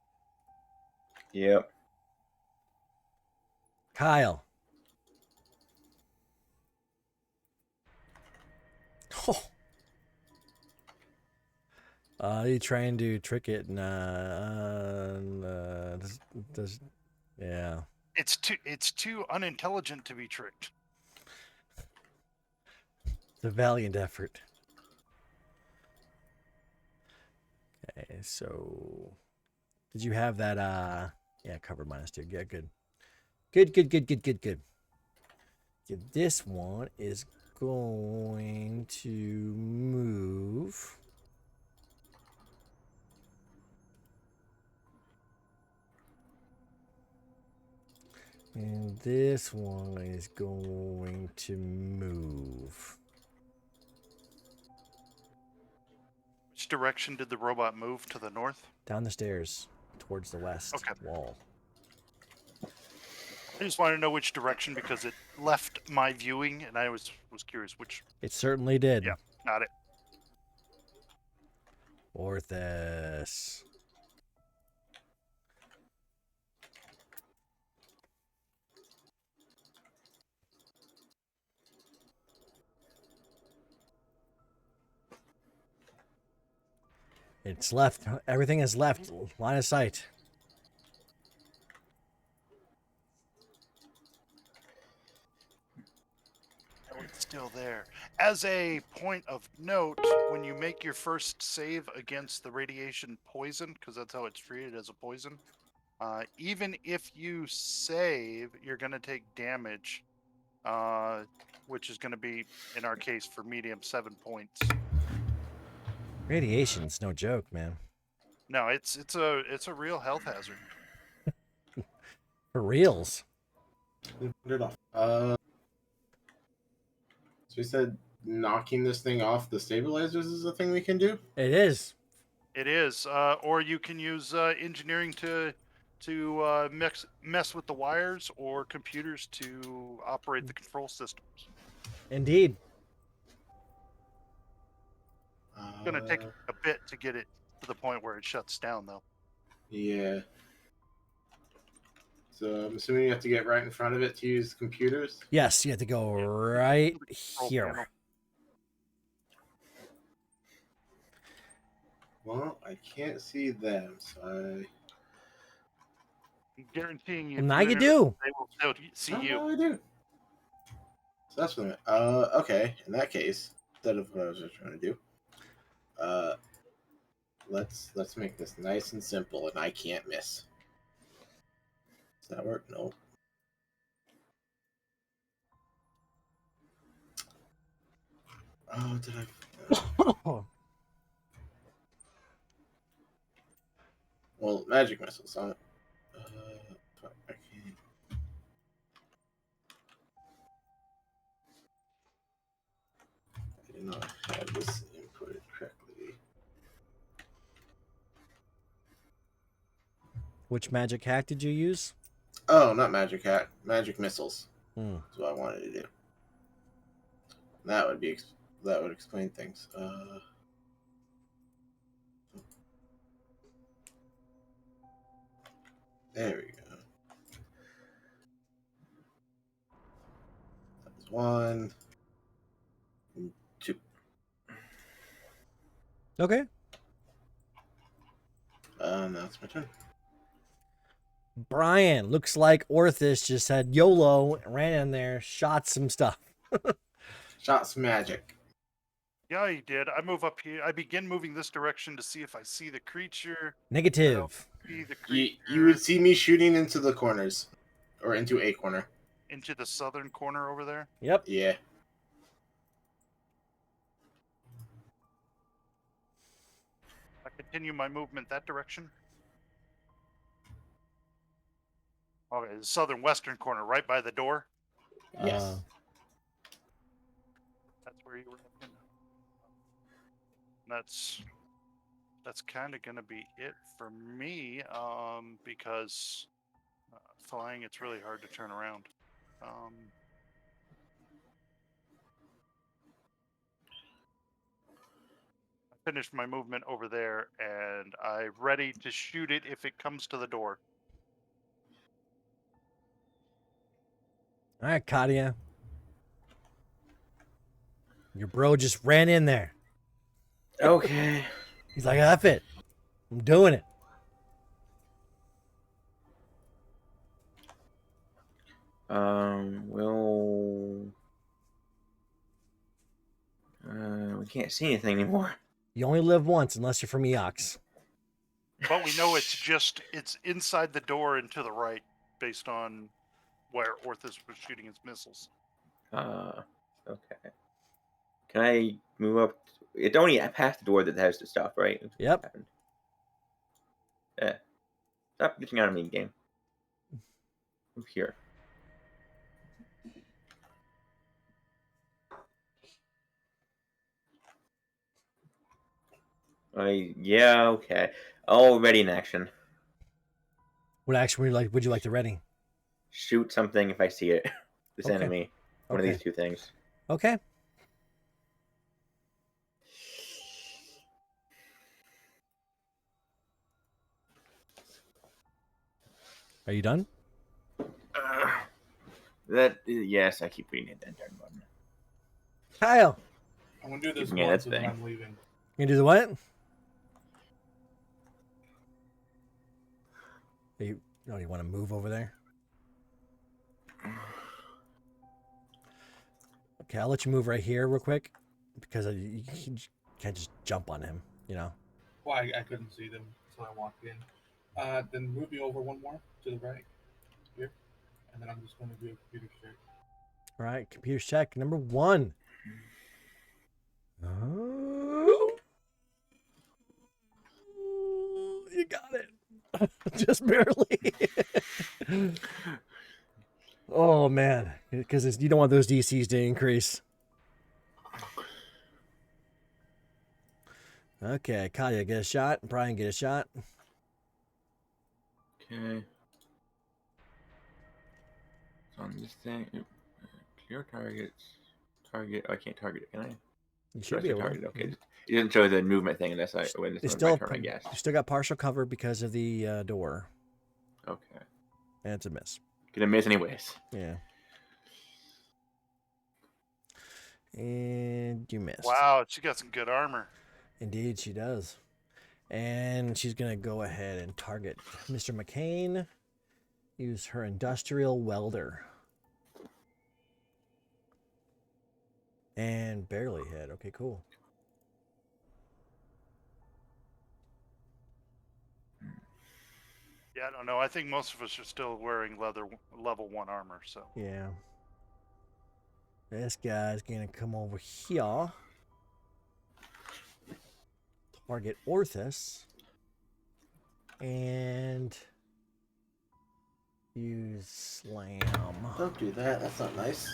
Yep. Kyle. Oh. You trying to trick it? Yeah. It's too unintelligent to be tricked. It's a valiant effort. Okay, so did you have that yeah, cover -2. Yeah, good. Good. This one is going to move. And this one is going to move. Which direction did the robot move? To the north? Down the stairs towards the west Okay. wall. I just wanted to know which direction because it left my viewing, and I was curious which. It certainly did. Yeah, not it. Orthus. It's left. Everything is left. Line of sight. Oh, it's still there. As a point of note, when you make your first save against the radiation poison, because that's how it's treated as a poison, even if you save, you're going to take damage, which is going to be, in our case, for medium, 7 points. Radiation's no joke, man. No, it's a real health hazard. For reals. Put it off. So you said knocking this thing off the stabilizers is a thing we can do? It is. It is, or you can use engineering to mess with the wires, or computers to operate the control systems. Indeed. It's gonna take a bit to get it to the point where it shuts down, though. Yeah. So I'm assuming you have to get right in front of it to use computers? Yes, you have to go right Control here. panel. Well, I can't see them, so I'm guaranteeing you. Well, now you do. They will still see Oh, you. no, I do. So that's what okay. In that case, instead of what I was just trying to do, let's make this nice and simple, and I can't miss. Does that work? No. Oh, did I? Well, magic missiles on it. Fuck, I can't. I did not have this inputted correctly. Which magic hack did you use? Oh, not magic hat. Magic missiles. Hmm. That's what I wanted to do. That would explain things. There we go. That was 1, 2. Okay. Now it's my turn. Brian, looks like Orthus just had YOLO, ran in there, shot some stuff. Shot some magic. Yeah, he did. I move up here. I begin moving this direction to see if I see the creature. Negative. See the You creature would see me shooting into the corners, or into a corner. into the southern corner over there. Yep. Yeah. I continue my movement that direction. Okay, the southern western corner, right by the door. Yes. That's where you were looking. That's kind of gonna be it for me. Because flying, it's really hard to turn around. I finished my movement over there, and I'm ready to shoot it if it comes to the door. All right, Katia. Your bro just ran in there. Okay. He's like, F it. I'm doing it. We can't see anything anymore. You only live once unless you're from Eox. But we know it's inside the door and to the right, based on where Orthus was shooting his missiles. Okay. Can I move up? It's only past the door that has the stuff, right? Yep. What happened? Yeah. Stop glitching out of me, game. Move here. Yeah, okay. Already in action. What action would you like to ready? Shoot something if I see it. This Okay. enemy. One of Okay. these two things. Okay. Are you done? Yes, I keep reading that darn button. Kyle, I'm gonna do this Yeah, once that's and then bang. I'm leaving. you gonna do the what? You want to move over there? Okay, I'll let you move right here real quick because you can't just jump on him, you know. Well, I couldn't see them, so I walked in. Then move me over one more to the right here, and then I'm just gonna do a computer check. All right, computer check number 1. Oh, you got it. Just barely. Oh man, because you don't want those DCs to increase. Okay, Kaya, get a shot. Brian, get a shot. Okay. It's on this thing. Clear targets. Target. Oh, I can't target it, can I? You Should should I be say able target? to. Okay. It doesn't show the movement thing unless when it's You my still, turn, I guess. you still got partial cover because of the door, Okay. and it's a miss. Gonna miss anyways. Yeah. And you missed. Wow, she got some good armor. Indeed, she does. And she's going to go ahead and target Mr. McCain. Use her industrial welder. And barely hit. Okay, cool. Yeah, I don't know. I think most of us are still wearing level 1 armor, so. Yeah. This guy's going to come over here. Target Orthus. And use slam. Don't do that. That's not nice.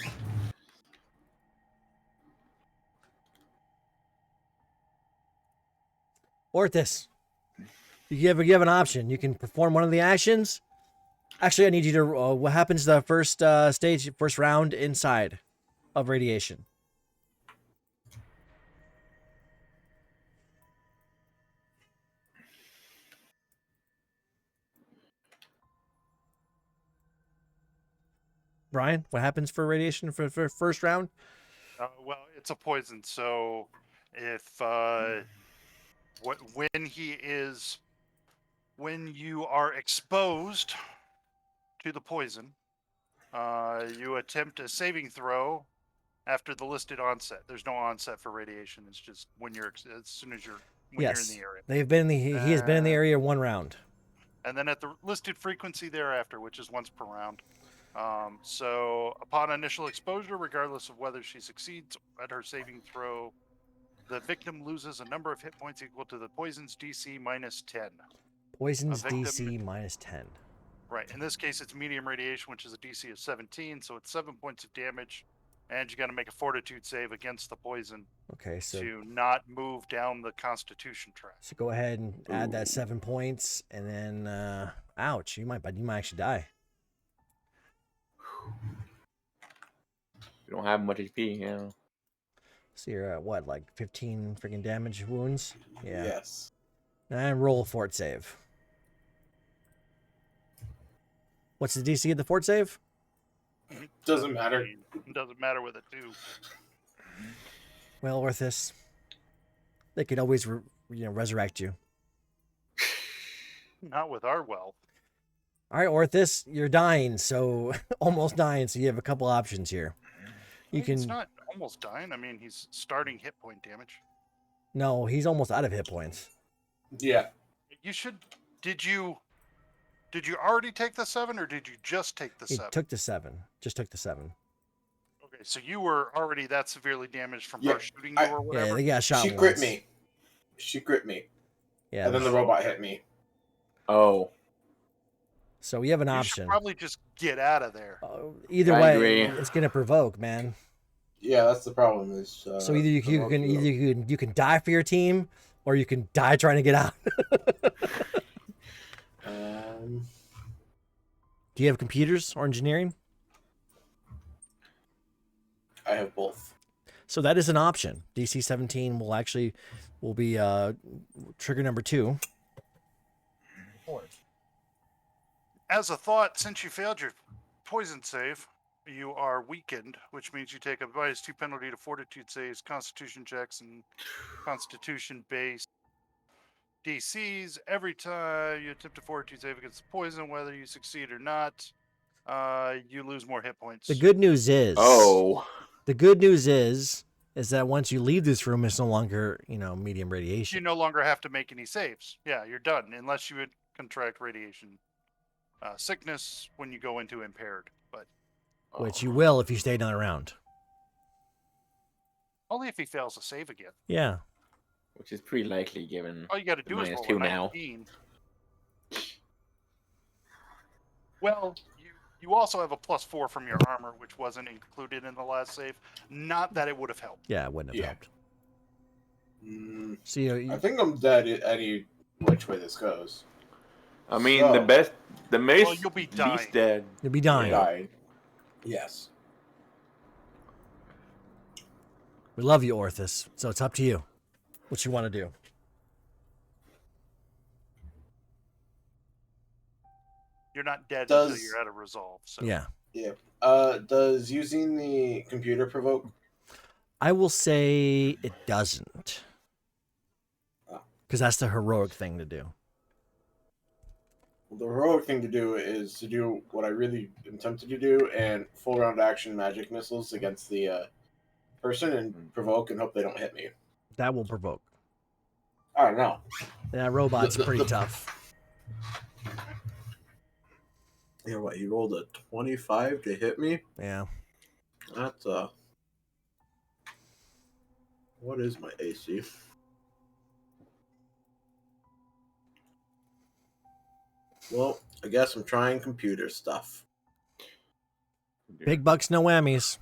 Orthus, you have an option. You can perform one of the actions. Actually, I need you to. What happens the first first round inside of radiation? Brian, what happens for radiation for first round? Well, it's a poison, so if when you are exposed to the poison, you attempt a saving throw after the listed onset. There's no onset for radiation. It's just when you're as soon as you're when you're in the area. They've been in the he has been in the area 1 round. And then at the listed frequency thereafter, which is once per round. So upon initial exposure, regardless of whether she succeeds at her saving throw, the victim loses a number of hit points equal to the poison's DC minus 10. Poison's victim- DC minus 10. Right. In this case, it's medium radiation, which is a DC of 17, so it's 7 points of damage. And you got to make a fortitude save against the poison Okay, so to not move down the Constitution track. so go ahead and add that 7 points, and then ouch, you might actually die. We don't have much HP, you know. So you're at what, like 15 freaking damage wounds? Yeah. Yes. And roll a fort save. What's the DC of the fort save? Doesn't matter. It doesn't matter with it, too. Well, Orthus, they could always resurrect you. Not with our wealth. All right, Orthus, you're dying, so almost dying. So you have a couple options here. You He's can. not almost dying. I mean, he's starting hit point damage. No, he's almost out of hit points. Yeah. You should. Did you already take the 7, or did you just take the He 7? took the 7. Just took the 7. Okay, so you were already that severely damaged from Yeah, her shooting you or Yeah, whatever? they got shot She once. gripped me. She gripped me. Yeah, And then the Oh, robot okay. hit me. Oh, so we have an You should option. probably just get out of there. Either I way, agree. it's gonna provoke, man. Yeah, that's the problem. Is So either you provoke can you can die for your team, or you can die trying to get out. Do you have computers or engineering? I have both. So that is an option. DC 17 will be trigger number 2. As a thought, since you failed your poison save, you are weakened, which means you take a -2 penalty to fortitude saves, constitution checks, and constitution-based DCs every time you attempt a fortitude save against the poison, whether you succeed or not. You lose more hit points. The good news is that once you leave this room, it's no longer medium You radiation, no longer have to make any saves. Yeah, you're done, unless you would contract radiation sickness when you go into impaired, but which you will if you stay another round. only if he fails to save again. Yeah. which is pretty likely given All you got to the do is roll a -2 now. 19. Well, you also have a +4 from your armor, which wasn't included in the last save. Not that it would have helped. Yeah, it wouldn't have Yeah. helped. Mm, So I think I'm dead any which way this goes. I mean, So- the most you'll be dying. least dead. you'll be dying. Yeah. Died. Yes. We love you, Orthus. So it's up to you. What you want to do? You're not dead Does- until you're out of resolve. So Yeah. Yeah. Does using the computer provoke? I will say it doesn't. Because that's the heroic thing to do. Well, the heroic thing to do is to do what I really am tempted to do and full round action magic missiles against the person and provoke and hope they don't hit me. That will provoke. I don't know. That robot's pretty tough. Yeah, what? He rolled a 25 to hit me? Yeah. That's what is my AC? Well, I guess I'm trying computer stuff. Big bucks, no whammies.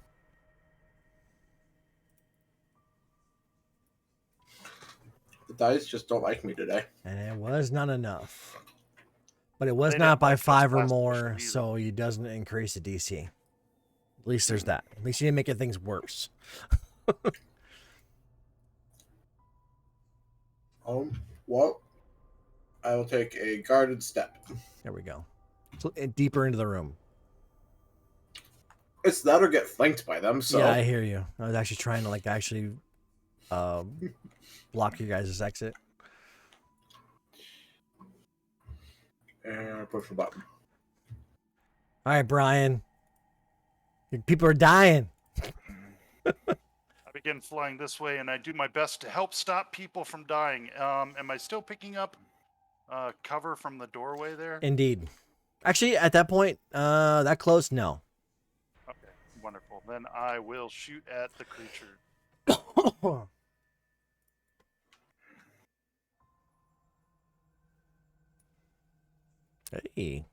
The dice just don't like me today. And it was not enough. But it was They not didn't by like us 5 or last more, session either. so it doesn't increase the DC. At least there's that. At least you didn't make things worse. Well, I will take a guarded step. There we go. So, deeper into the room. It's that or get flanked by them, so Yeah, I hear you. I was actually trying to block your guys' exit. and push the button. All right, Brian. People are dying. I begin flying this way, and I do my best to help stop people from dying. Am I still picking up cover from the doorway there? Indeed. Actually, at that point, that close, no. Okay, wonderful. Then I will shoot at the creature. Hey.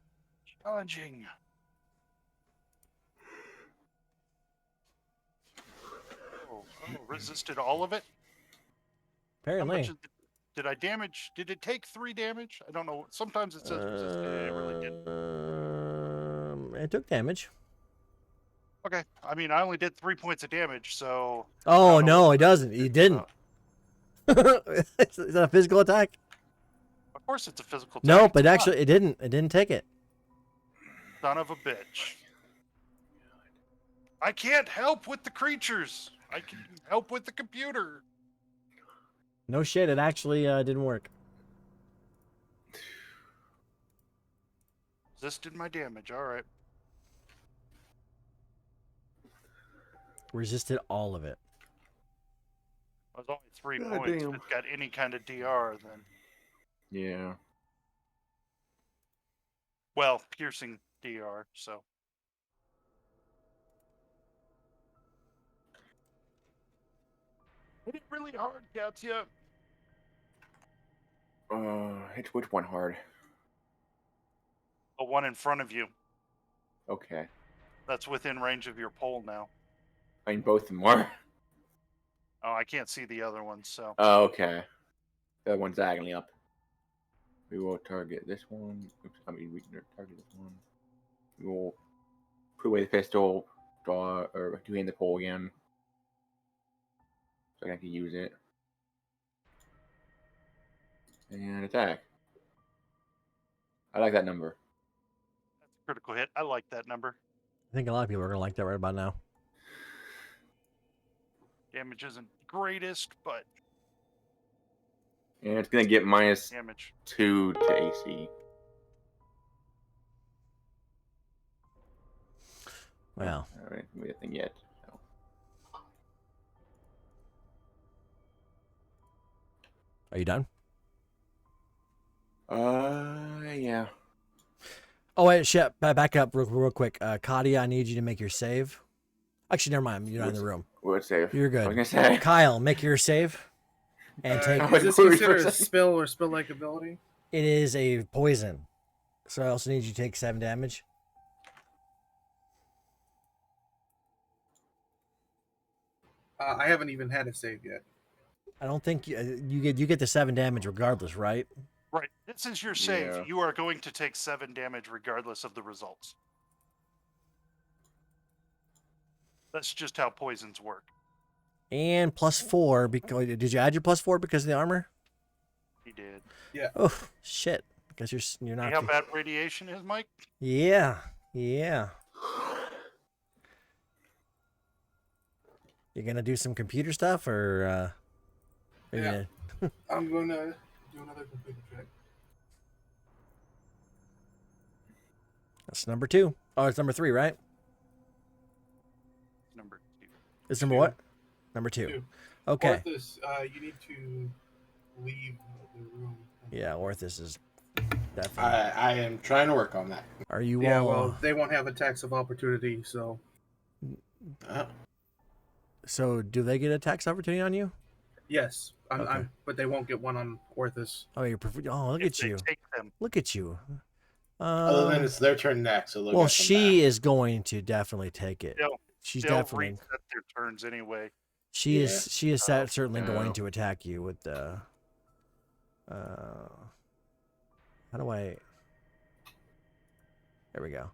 Challenging. Oh, resisted all of it? How Apparently. much did I damage? Did it take 3 damage? I don't know. Sometimes it says resisted. It really didn't. It took damage. Okay. I mean, I only did 3 points of damage, so. Oh, I don't know no, what it doesn't. You it's, didn't. Is that a physical attack? Of course, it's a physical attack. Nope, It's it not. actually, it didn't. It didn't take it. Son of a bitch. I can't help with the creatures. I can help with the computer. No shit, it actually didn't work. Resisted my damage. All right. Resisted all of it. It was only 3 God points. damn. If it's got any kind of DR, then. Yeah. Well, piercing DR, so. Hit it really hard, Katya. Hit which one hard? The one in front of you. Okay. That's within range of your pole now. I mean, both of them are. Oh, I can't see the other one, so. Oh, okay. The other one's diagonally up. We will target this one. Oops, I mean, we can target this one. We will put away the pistol, draw, or two-hand the pole again. So I can use it. And attack. I like that number. That's a critical hit. I like that number. I think a lot of people are gonna like that right about now. Damage isn't greatest, but And it's going to get minus damage. 2 to AC. Well, I haven't made a thing yet. So. are you done? Yeah. Oh wait, shit. Back up real quick. Kadia, I need you to make your save. Actually, never mind. You're not in the room. What save? You're good. I was going to say. Kyle, make your save. And take. I was Is this worried considered for a a second. spill or spill-like ability? It is a poison, so I also need you to take 7 damage. I haven't even had a save yet. I don't think you get the 7 damage regardless, right? Right. This is your save. Yeah. You are going to take 7 damage regardless of the results. That's just how poisons work. And +4 because did you add your +4 because of the armor? He did. Oh shit! Because you're See not. how bad radiation is, Mike? Yeah. You gonna do some computer stuff or? Are you Yeah. gonna- I'm going to do another computer check. That's number 2. Oh, it's number 3, right? Number 2. It's number 2. what? Number 2. 2. Okay. Orthus, you need to leave the room. Yeah, Orthus is definitely. I am trying to work on that. Are you Yeah, all? well, they won't have attacks of opportunity, so So do they get a tax opportunity on you? yes, Okay. but they won't get one on Orthus. Oh, oh, look If at they you! take them. Look at you. Other than it's their turn next, so they'll Well, get them she back. is going to definitely take it. They'll- She's They'll definitely. reset their turns anyway. She Yeah. is. She is certainly no. going to attack you with the. How do I? There we go.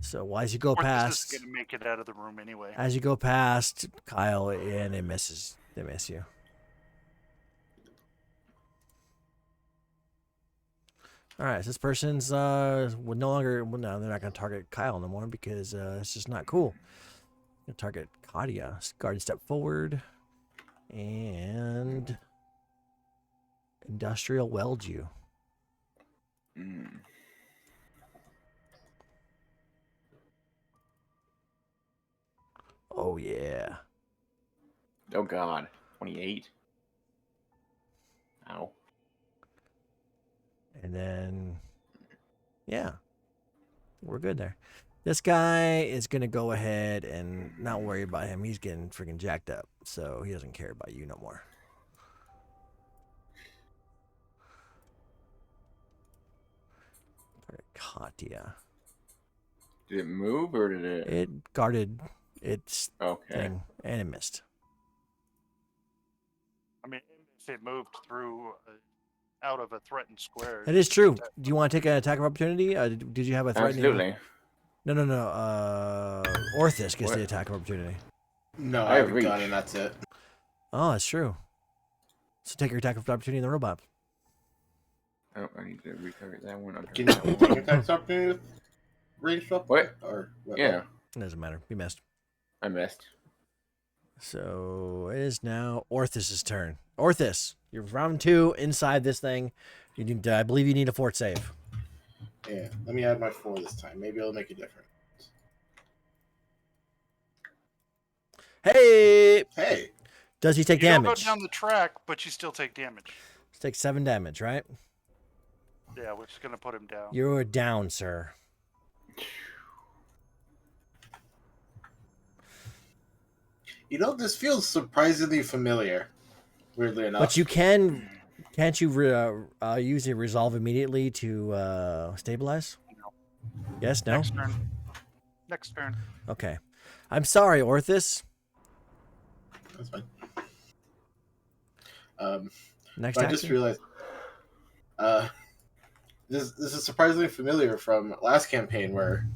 So as you go Orthus past, is going to make it out of the room anyway. as you go past Kyle, and it misses. They miss you. All right, so this person's would no longer. Well, no, they're not going to target Kyle no more because it's just not cool. Gonna target Kadia. Guard step forward, and industrial weld you. Mm. Oh yeah. Oh god. 28. Ow. And then, yeah, we're good there. This guy is going to go ahead and not worry about him. He's getting freaking jacked up, so he doesn't care about you no more. Katya. Did it move or did it? It guarded its Okay. thing, and it missed. I mean, if it moved through out of a threatened square. That is true. Do you want to take an attack of opportunity? Did you have a threatening? Absolutely. No. Orthus gets What? the attack of opportunity. No, I I haven't reach. got it, and that's it. Oh, that's true. So take your attack of opportunity in the robot. Oh, I need to retarget that one. Can you take attack opportunity with range up? What? Or what? Yeah, It doesn't matter. You missed. I missed. So it is now Orthus's turn. Orthus, you're round 2 inside this thing. You need, I believe you need a fort save. Yeah. Let me add my 4 this time. Maybe it'll make a difference. Hey! Hey. Does he take You don't damage? go down the track, but you still take damage. Take 7 damage, right? Yeah, which is going to put him down. You're down, sir. You know, this feels surprisingly familiar. Weirdly enough. But you can't you use a resolve immediately to stabilize? No. Yes, no? Next turn. Next turn. Okay. I'm sorry, Orthus. That's fine. Next But I action. just realized this is surprisingly familiar from last campaign where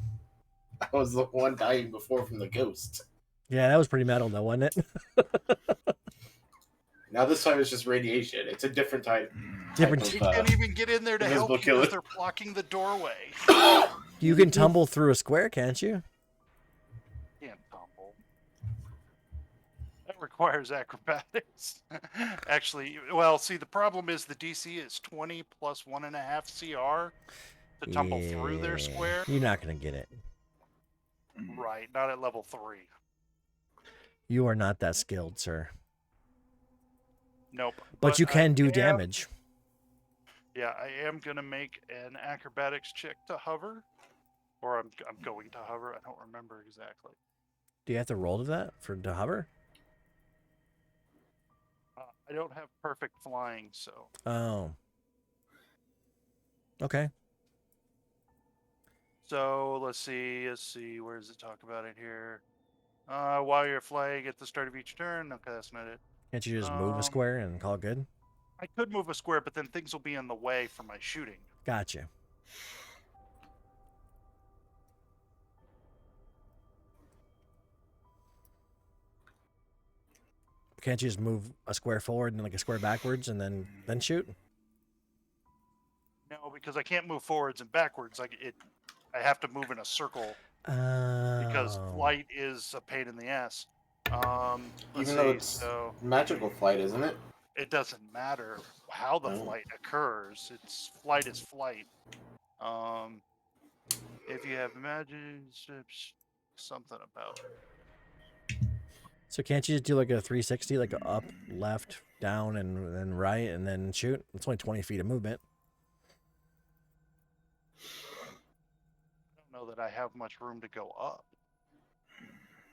I was the one dying before from the ghost. Yeah, that was pretty metal though, wasn't it? Now this time it's just radiation. It's a different type. Different You Type can't even get in there to help invisible you killer. because they're blocking the doorway. You can tumble through a square, can't you? Can't tumble. That requires acrobatics. Actually, well, see, the problem is the DC is 20 plus 1.5 CR to tumble through their square. You're not gonna get it. Right, not at level 3. You are not that skilled, sir. Nope. But you can I do am- damage. Yeah, I am gonna make an acrobatics check to hover, or I'm going to hover. I don't remember exactly. Do you have to roll to hover? I don't have perfect flying, so Oh. Okay. so let's see. Where does it talk about it here? While you're flying at the start of each turn. Okay, that's not it. Can't you just move a square and call it good? I could move a square, but then things will be in the way for my shooting. Gotcha. Can't you just move a square forward and like a square backwards and then shoot? No, because I can't move forwards and backwards. I have to move in a circle because Oh. flight is a pain in the ass. Let's Even though see, it's so magical flight, isn't it? it doesn't matter how the Oh. flight occurs. It's flight is flight. If you have magic, something about So can't you just do like a 360, like a up, left, down, and then right, and then shoot? It's only 20 feet of movement. I don't know that I have much room to go up.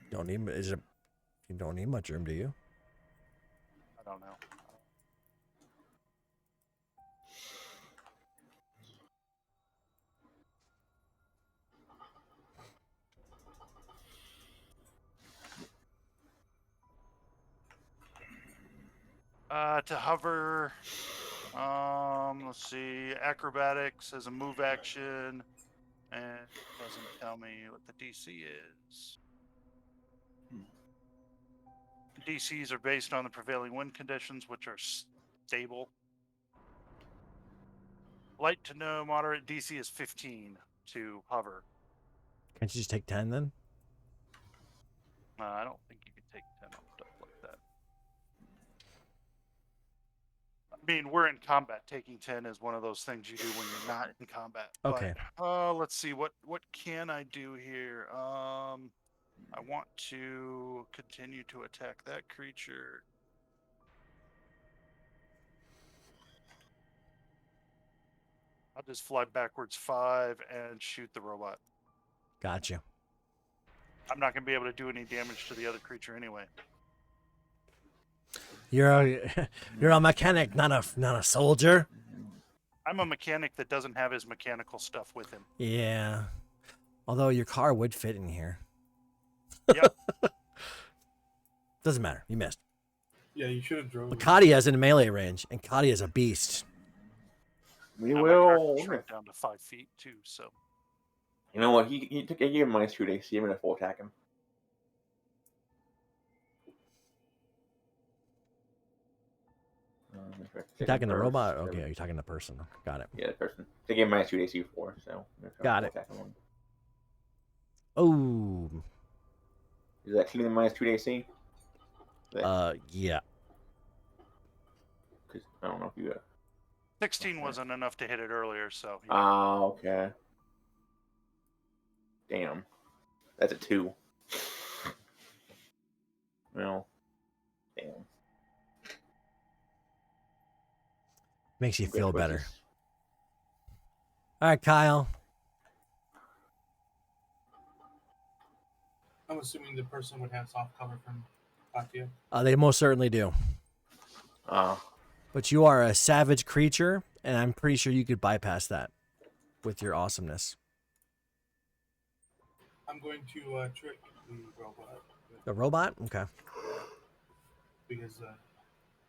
You don't need much room, do you? I don't know. To hover, let's see, acrobatics as a move action, and it doesn't tell me what the DC is. DCs are based on the prevailing wind conditions, which are stable. Light to no moderate DC is 15 to hover. Can't you just take 10 then? I don't think you can take 10 off stuff like that. I mean, we're in combat. Taking 10 is one of those things you do when you're not in combat. Okay. But, let's see. What can I do here? I want to continue to attack that creature. I'll just fly backwards 5 and shoot the robot. Gotcha. I'm not going to be able to do any damage to the other creature anyway. You're a mechanic, not a soldier. I'm a mechanic that doesn't have his mechanical stuff with him. Yeah. Although your car would fit in here. Yep. Doesn't matter. You missed. Yeah, you should have drove. But Kadia's in melee range, and Kadia's a beast. We My car will. can shrink down to 5 feet too. So You know what? He gave him -2 AC. I'm gonna full attack him. You're talking the robot? Okay, you're talking the person. Got it. Yeah, the person. They gave him -2 AC before, so Got it. attack him. Oh. Is that shooting -2 AC? Yeah. Because I don't know if you. 16 wasn't enough to hit it earlier. So yeah. Ah, okay. Damn, that's a 2. Well, damn. Makes you feel better. Twitches. All right, Kyle. I'm assuming the person would have soft cover from Katya? They most certainly do. But you are a savage creature, and I'm pretty sure you could bypass that with your awesomeness. I'm going to trick the robot The robot? Okay. because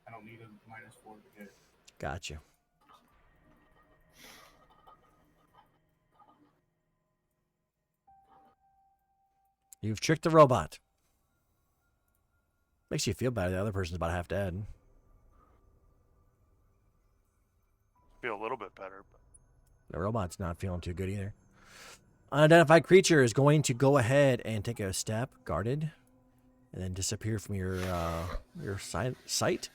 I don't need a -4 to hit. Got you. You've tricked the robot. Makes you feel better. The other person's about half dead. Feel a little bit better. But The robot's not feeling too good either. Unidentified creature is going to go ahead and take a step, guarded, and then disappear from your sight.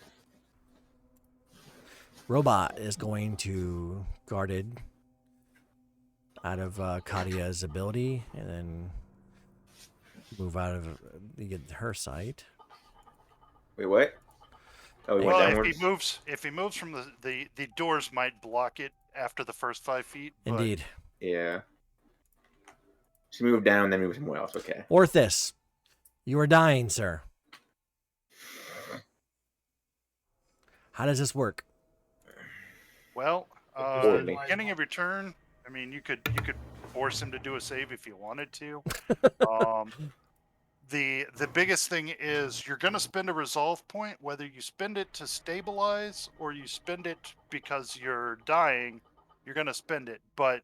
Robot is going to guarded out of Kadia's ability, and then move out of her sight. Wait, what? Oh, we went well, downwards? if he moves from the doors might block it after the first 5 feet. But Indeed. Yeah. She moved down, then move somewhere else. Okay. Orthus, you are dying, sir. How does this work? Well, Poorly. beginning of your turn, I mean, you could force him to do a save if you wanted to. The biggest thing is you're going to spend a resolve point, whether you spend it to stabilize or you spend it because you're dying. You're going to spend it, but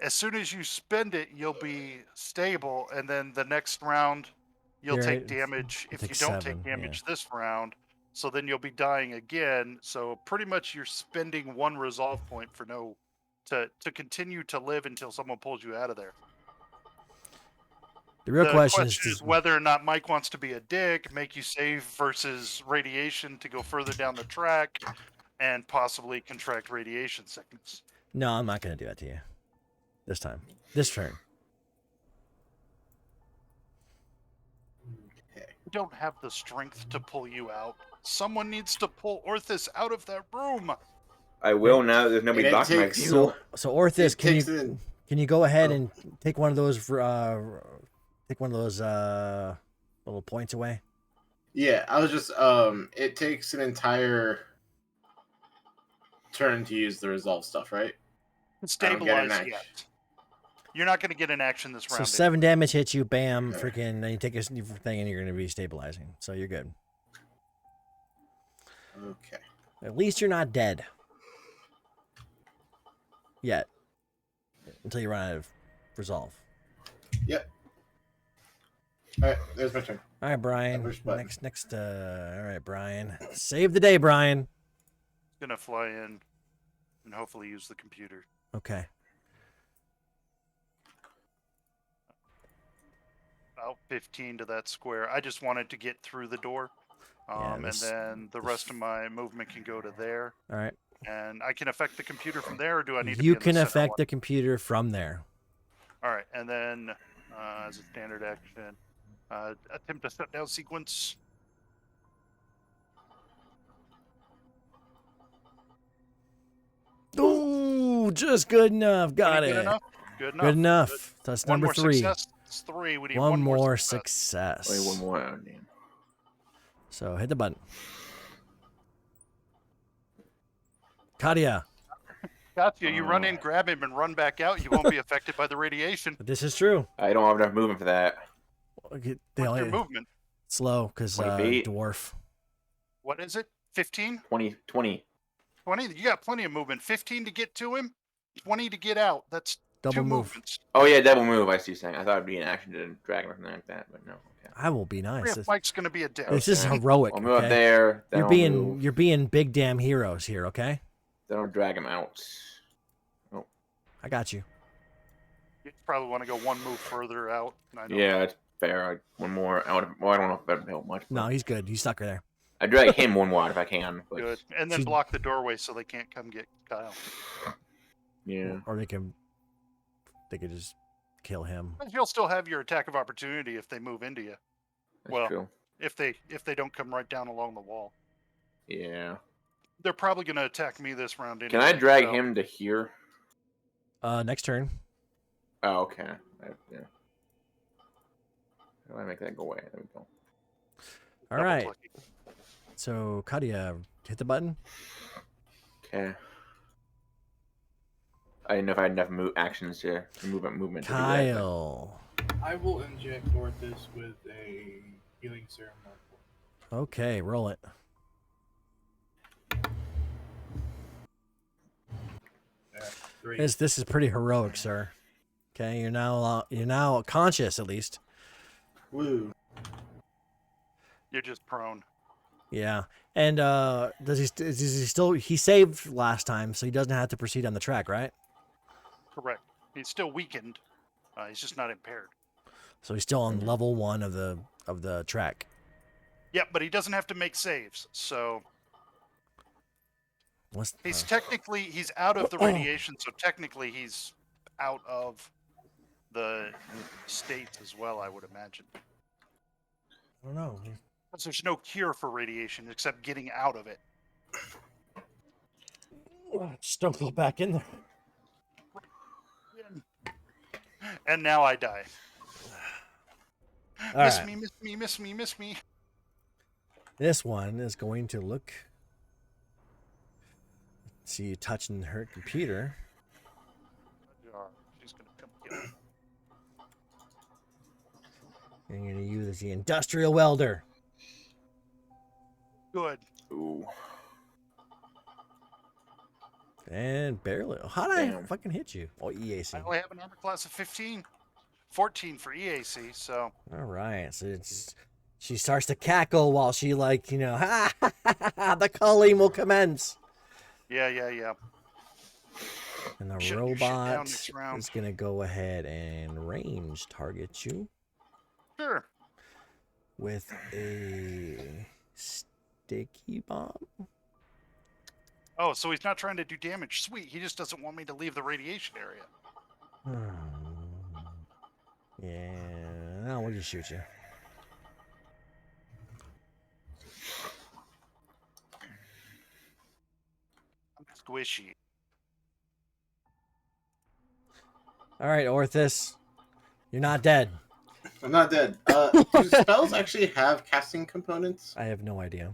as soon as you spend it, you'll be stable, and then the next round, you'll take damage if you don't take damage this round. So then you'll be dying again. So pretty much you're spending 1 resolve point for to continue to live until someone pulls you out of there. The real question is whether or not Mike wants to be a dick, make you save versus radiation to go further down the track, and possibly contract radiation sickness. No, I'm not going to do that to you. This time. This turn. Okay. We don't have the strength to pull you out. Someone needs to pull Orthus out of that room. I will now. There's nobody And it blocking my takes- view. So Orthus, It takes in- can you go ahead Oh. and take one of those little points away? Yeah, I was just it takes an entire turn to use the resolve stuff, right? Stabilize action. yet. You're not going to get an action this So round. 7 damage hits you, bam, Okay. freaking, then you take a thing and you're going to be stabilizing. So you're good. Okay. At least you're not dead. Yet. Until you run out of resolve. Yep. All right, there's my turn. All right, Brian. Which button? All right, Brian. Save the day, Brian. Going to fly in and hopefully use the computer. Okay. About 15 to that square. I just wanted to get through the door. And then the rest of my movement can go to there. All right. And I can affect the computer from there, or do I need to You be in can the center affect one? the computer from there. All right, and then as a standard action, attempt a shutdown sequence. Ooh, just good enough. Got Good it. enough? Good enough. Good enough. So that's One number more 3. success. It's 3. We need One more success. success. Only one more. Oh, damn. So hit the button. Kadia. Gotcha. You run in, grab him, and run back out. You won't be affected by the radiation. This is true. I don't have enough movement for that. They What's only your movement? slow because 20 feet. dwarf. What is it? 15? 20. 20? You got plenty of movement. 15 to get to him, 20 to get out. That's Double 2 move. movements. Oh, yeah, double move. I see you saying. I thought it'd be an action to drag him or something like that, but no. Okay. I will be nice. Yeah, Mike's going to be a dick. This is Okay. heroic. I'll move up Okay? there. Then You're being big damn heroes here. Okay, Then I'll drag him out. I got you. You probably want to go 1 move further out. I know. Yeah, that's fair. One more out. Well, I don't know if that would help much. No, he's good. He's stuck right there. I drag him one more out if I can. But Good. And then She's- block the doorway so they can't come get Kyle. Yeah. Or they could just kill him. But you'll still have your attack of opportunity if they move into you. That's Well, true. If they don't come right down along the wall. Yeah. They're probably going to attack me this round anyway. Can I drag so- him to here? Next turn. Oh, okay. Yeah. How do I make that go away? There we go. All Double right. clicking. So, Kadia, hit the button. Okay. I didn't know if I had enough actions to movement to do that. Kyle. I will inject Orthus with a healing serum. Okay, roll it. Three. This is pretty heroic, sir. Okay, you're now conscious at least. Woo. You're just prone. Yeah. And does he still he saved last time, so he doesn't have to proceed on the track, right? Correct. He's still weakened. He's just not impaired. So he's still on level 1 of the track. Yeah, but he doesn't have to make saves. So he's technically he's out of the radiation. So technically he's out of the state as well. I would imagine. I don't know. Because there's no cure for radiation except getting out of it. Just don't go back in there. And now I die. All Miss right. me, miss me, miss me, miss me. This one is going to look. See you touching her computer. She's gonna come kill me. And you're going to use the industrial welder. Good. Ooh. And barely. How did I Damn. fucking hit you? Oh, EAC. I only have an armor class of 15. 14 for EAC, so All right. So she starts to cackle while she ha, ha, ha, ha, the culling will commence. yeah. And the Shutting your shit down robot next round. is going to go ahead and range target you Sure. with a sticky bomb. Oh, so he's not trying to do damage. Sweet. He just doesn't want me to leave the radiation area. Yeah, no, we'll just shoot you. I'm squishy. All right, Orthus, you're not dead. I'm not dead. Do spells actually have casting components? I have no idea.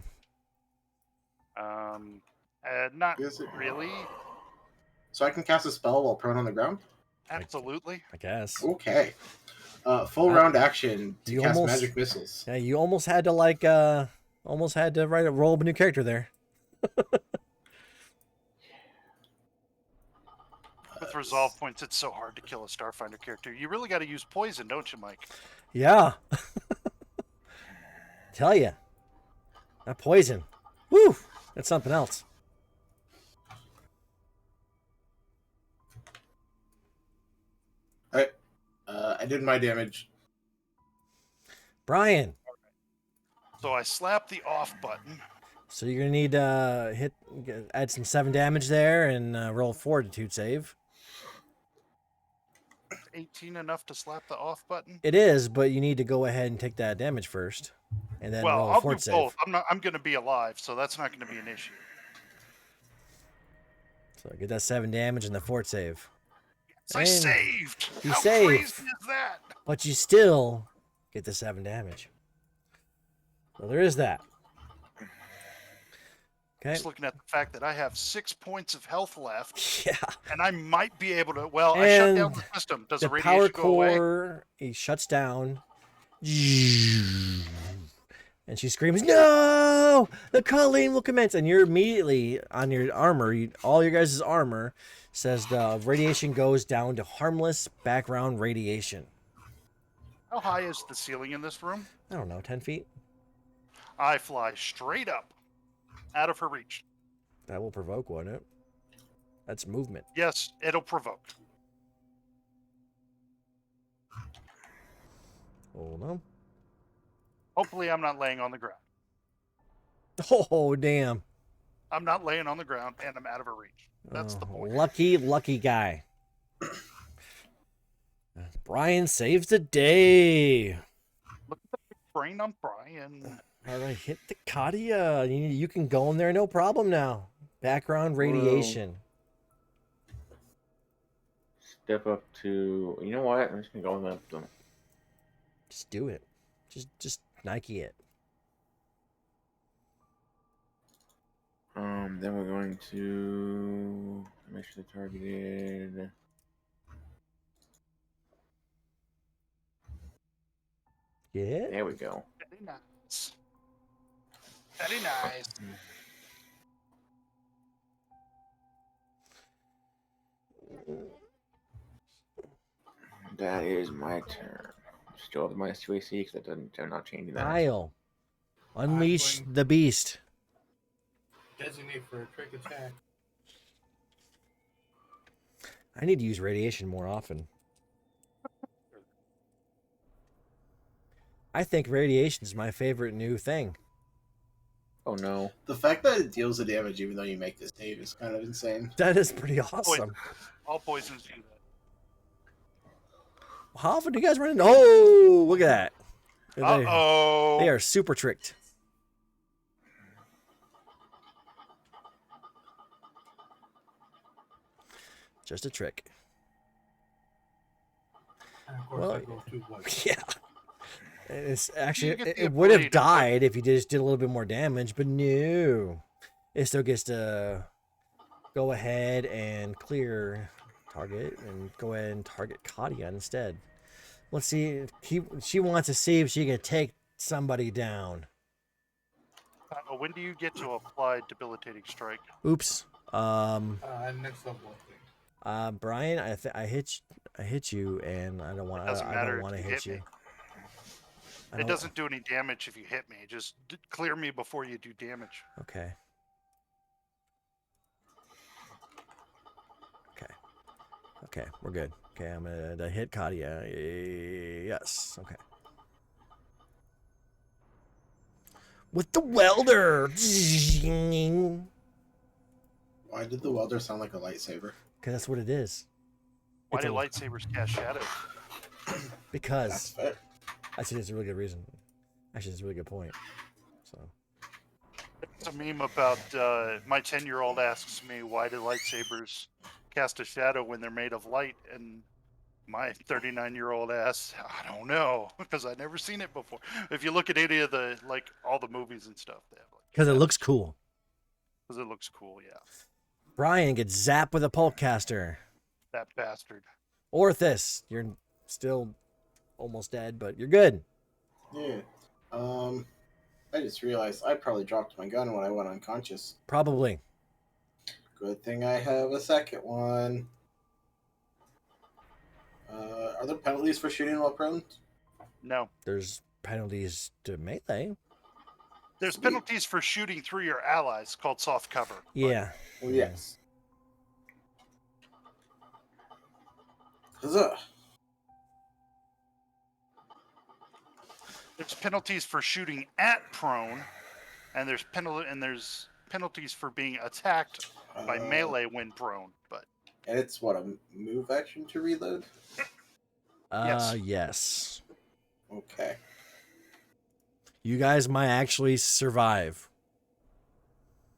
Not Is it- really. So I can cast a spell while prone on the ground? Absolutely. I guess. Okay. Full round action to you cast almost- magic missiles. Yeah, you almost had to roll up a new character there. With resolve points, it's so hard to kill a Starfinder character. You really got to use poison, don't you, Mike? Yeah. Tell you. That poison. Woo! That's something else. Alright. I did my damage. Brian. So I slap the off button. So you're gonna need add some 7 damage there and roll a fortitude save. 18 enough to slap the off button. It is, but you need to go ahead and take that damage first, and then Well, roll a I'll do fort save. both. I'm going to be alive, so that's not going to be an issue. So get that 7 damage and the fort save. So I And saved. you How saved. crazy is that? But you still get the 7 damage. So there is that. Okay. Just looking at the fact that I have 6 points of health left, Yeah. and I might be able to. Well, I shut down And the system. Does The the radiation power go away? core, he shuts down. And she screams, "No! The culling will commence!" And you're immediately on your armor, all your guys' armor says the radiation goes down to harmless background radiation. How high is the ceiling in this room? I don't know, 10 feet? I fly straight up, out of her reach. That will provoke, won't it? That's movement. Yes, it'll provoke. Hold on. Hopefully, I'm not laying on the ground. Oh, damn. I'm not laying on the ground, and I'm out of her reach. That's the point. Lucky guy. Brian saves the day. Look at the big brain on Brian. All right, hit the Katia. You can go in there, no problem now. Background radiation. Step up to. You know what? I'm just gonna go with them. Just do it. Just Nike it. And then we're going to make sure the targeted. Yeah. There we go. Very nice. Very nice. That is my turn. Still have minus 2 AC because they're not changing that. Kyle, unleash going- the beast. Designate for a trick attack. I need to use radiation more often. I think radiation is my favorite new thing. Oh no. The fact that it deals the damage even though you make the save is kind of insane. That is pretty awesome. All poisons do that. How often do you guys run into? Oh, look at that. Uh-oh. They are super tricked. Just a trick. And of course, Well, I go 2 points. Yeah. It's actually, get the it would have ability to put- died if you just did a little bit more damage, but no. It still gets to go ahead and clear target and go ahead and target Katia instead. Let's see. She wants to see if she can take somebody down. When do you get to apply debilitating strike? Oops. Next level, I think. Brian, I hit you, and I don't want. Doesn't I matter don't if want to you hit hit me. you. I It don't- doesn't do any damage if you hit me. Just clear me before you do damage. Okay. Okay. Okay, we're good. Okay, I'm gonna hit Katia. Yes. Okay. With the welder. Because Why did the welder sound like a lightsaber? that's what it is. Why It's do a- lightsabers cast shadows? That's Because fair. actually, it's a really good reason. Actually, it's a really good point. So It's a meme about my 10-year-old asks me why do lightsabers cast a shadow when they're made of light, and my 39-year-old asks, I don't know, because I've never seen it before. If you look at any of the all the movies and stuff, they have because it looks cool. because it looks cool. Yeah, Brian gets zapped with a pulpcaster. that bastard. Orthus, you're still almost dead, but you're good. Yeah. I just realized I probably dropped my gun when I went unconscious. Probably. Good thing I have a second one. Are there penalties for shooting while prone? No, There's penalties to melee. there's Sweet. penalties for shooting through your allies called soft cover. but Yeah. Well, yes. Huzzah. There's penalties for shooting at prone, and there's penalties for being attacked by melee when prone. But And it's what, a move action to reload? Yes. Okay. You guys might actually survive.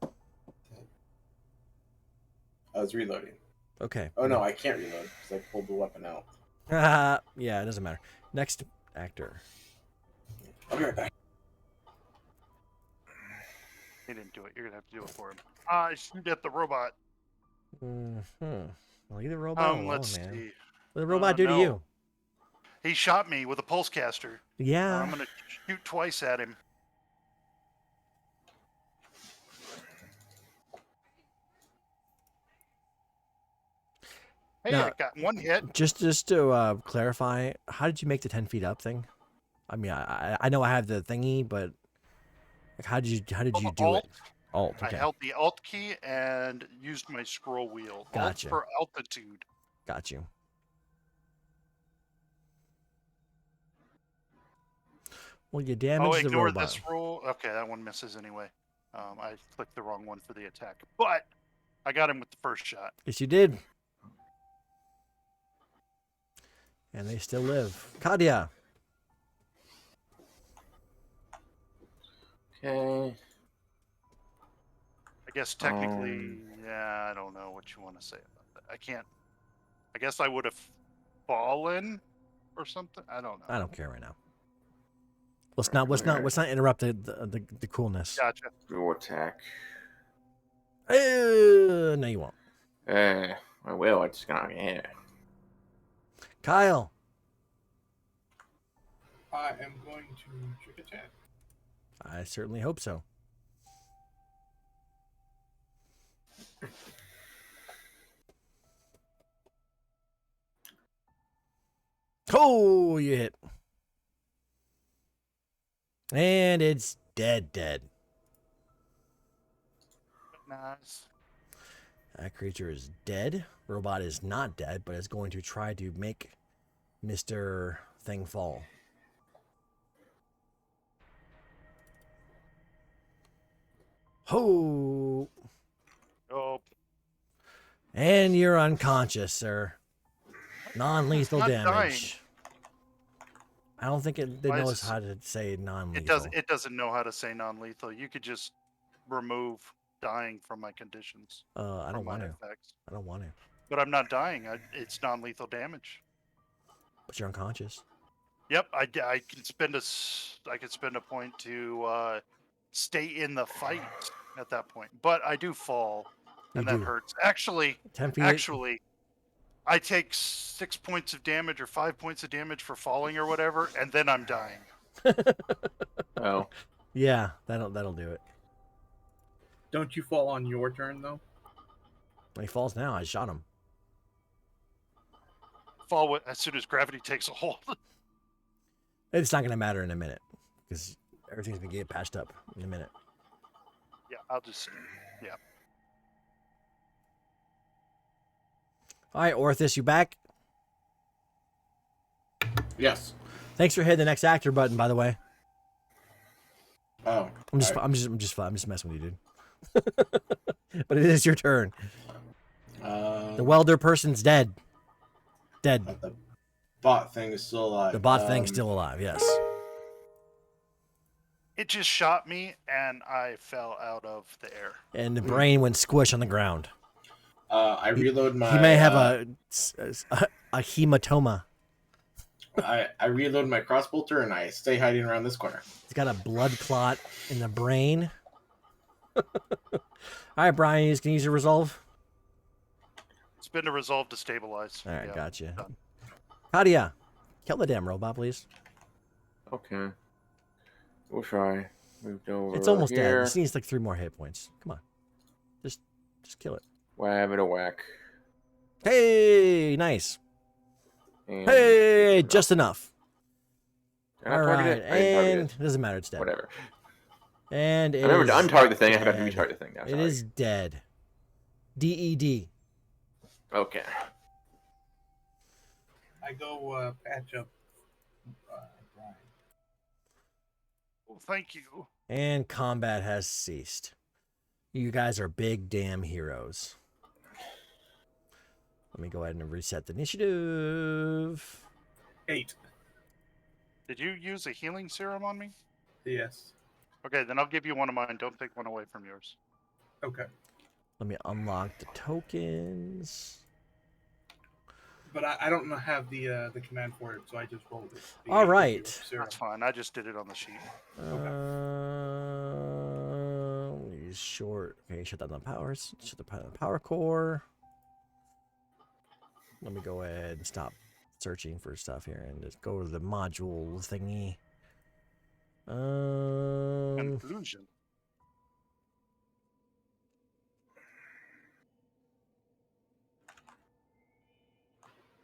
I was reloading. Okay. Oh no, I can't reload because I pulled the weapon out. Yeah, it doesn't matter. Next actor. I'll be right back. he didn't do it. You're gonna have to do it for him. Shoot at the robot. Leave the robot alone, Let's man. see. What did the robot do to no. you? He shot me with a pulse caster. Yeah. I'm gonna shoot twice at him. Hey, Now- I got one hit. Just to clarify, how did you make the 10 feet up thing? I mean, I know I have the thingy, but like, how did you do Alt. it? Alt. I Okay. held the Alt key and used my scroll wheel. Alt Gotcha. for altitude. Got you. Well, you damaged the Ignore robot. this roll. Okay, that one misses anyway. I clicked the wrong one for the attack, but I got him with the first shot. Yes, you did. And they still live. Kadia. Okay. I guess technically, yeah, I don't know what you want to say about that. I can't. I guess I would have fallen or something. I don't know. I don't care right now. Let's not interrupt the coolness. Gotcha. Go attack. No, you won't. I will. It's gonna. Yeah. Kyle. I am going to trick attack. I certainly hope so. Oh, you hit. And it's dead. Nice. That creature is dead. Robot is not dead, but is going to try to make Mr. Thing fall. Ho! Oh, And you're unconscious, sir. Non-lethal Not damage. I don't think it Why is knows this- how to say non-lethal. it doesn't know how to say non-lethal. You could just remove dying from my conditions. I from don't want my to. effects. I don't want to. But I'm not dying. It's non-lethal damage. But you're unconscious. Yep, I can spend a point to stay in the fight at that point. But I do fall, and You that do. hurts. Actually, 10 feet. I take 6 points of damage or 5 points of damage for falling or whatever, and then I'm dying. Oh. Yeah, that'll do it. Don't you fall on your turn though? When he falls now, I shot him. As soon as gravity takes a hold. It's not going to matter in a minute because everything's going to get patched up in a minute. Yeah, I'll just. Yeah. All right, Orthus, you back? Yes. Thanks for hitting the next actor button, by the way. Oh. I'm just messing with you, dude. But it is your turn. The welder person's dead. Dead. But the bot thing is still alive. The bot thing's still alive. Yes. It just shot me, and I fell out of the air. And the brain went squish on the ground. I reload my. He may have a hematoma. I reload my crossbolter and I stay hiding around this corner. He's got a blood clot in the brain. All right, Brian, you can use your resolve. Spend a resolve to stabilize. All right, Yeah, gotcha. done. Kadia, kill the damn robot, please. Okay. We'll try. Moved over. It's almost dead. here. It needs like 3 more hit points. Come on, just kill it. Whab it a whack. Hey, nice. And Hey, just enough. Did I All target right, it? I didn't target and it. doesn't matter. It's dead. Whatever. And it I remember to is untarget the thing. I forgot to dead. retarget the thing now. It Sorry. is dead. DED. Okay. I go patch up Brian. Well, thank you. And combat has ceased. You guys are big damn heroes. Let me go ahead and reset the initiative. 8. Did you use a healing serum on me? Yes. Okay, then I'll give you one of mine. Don't take one away from yours. Okay. Let me unlock the tokens. But I don't have the command for it, so I just rolled it. The All right. Serum. That's fine. I just did it on the sheet. Use short. Okay, shut down the powers. Shut the power core. Let me go ahead and stop searching for stuff here and just go to the module thingy. Conclusion.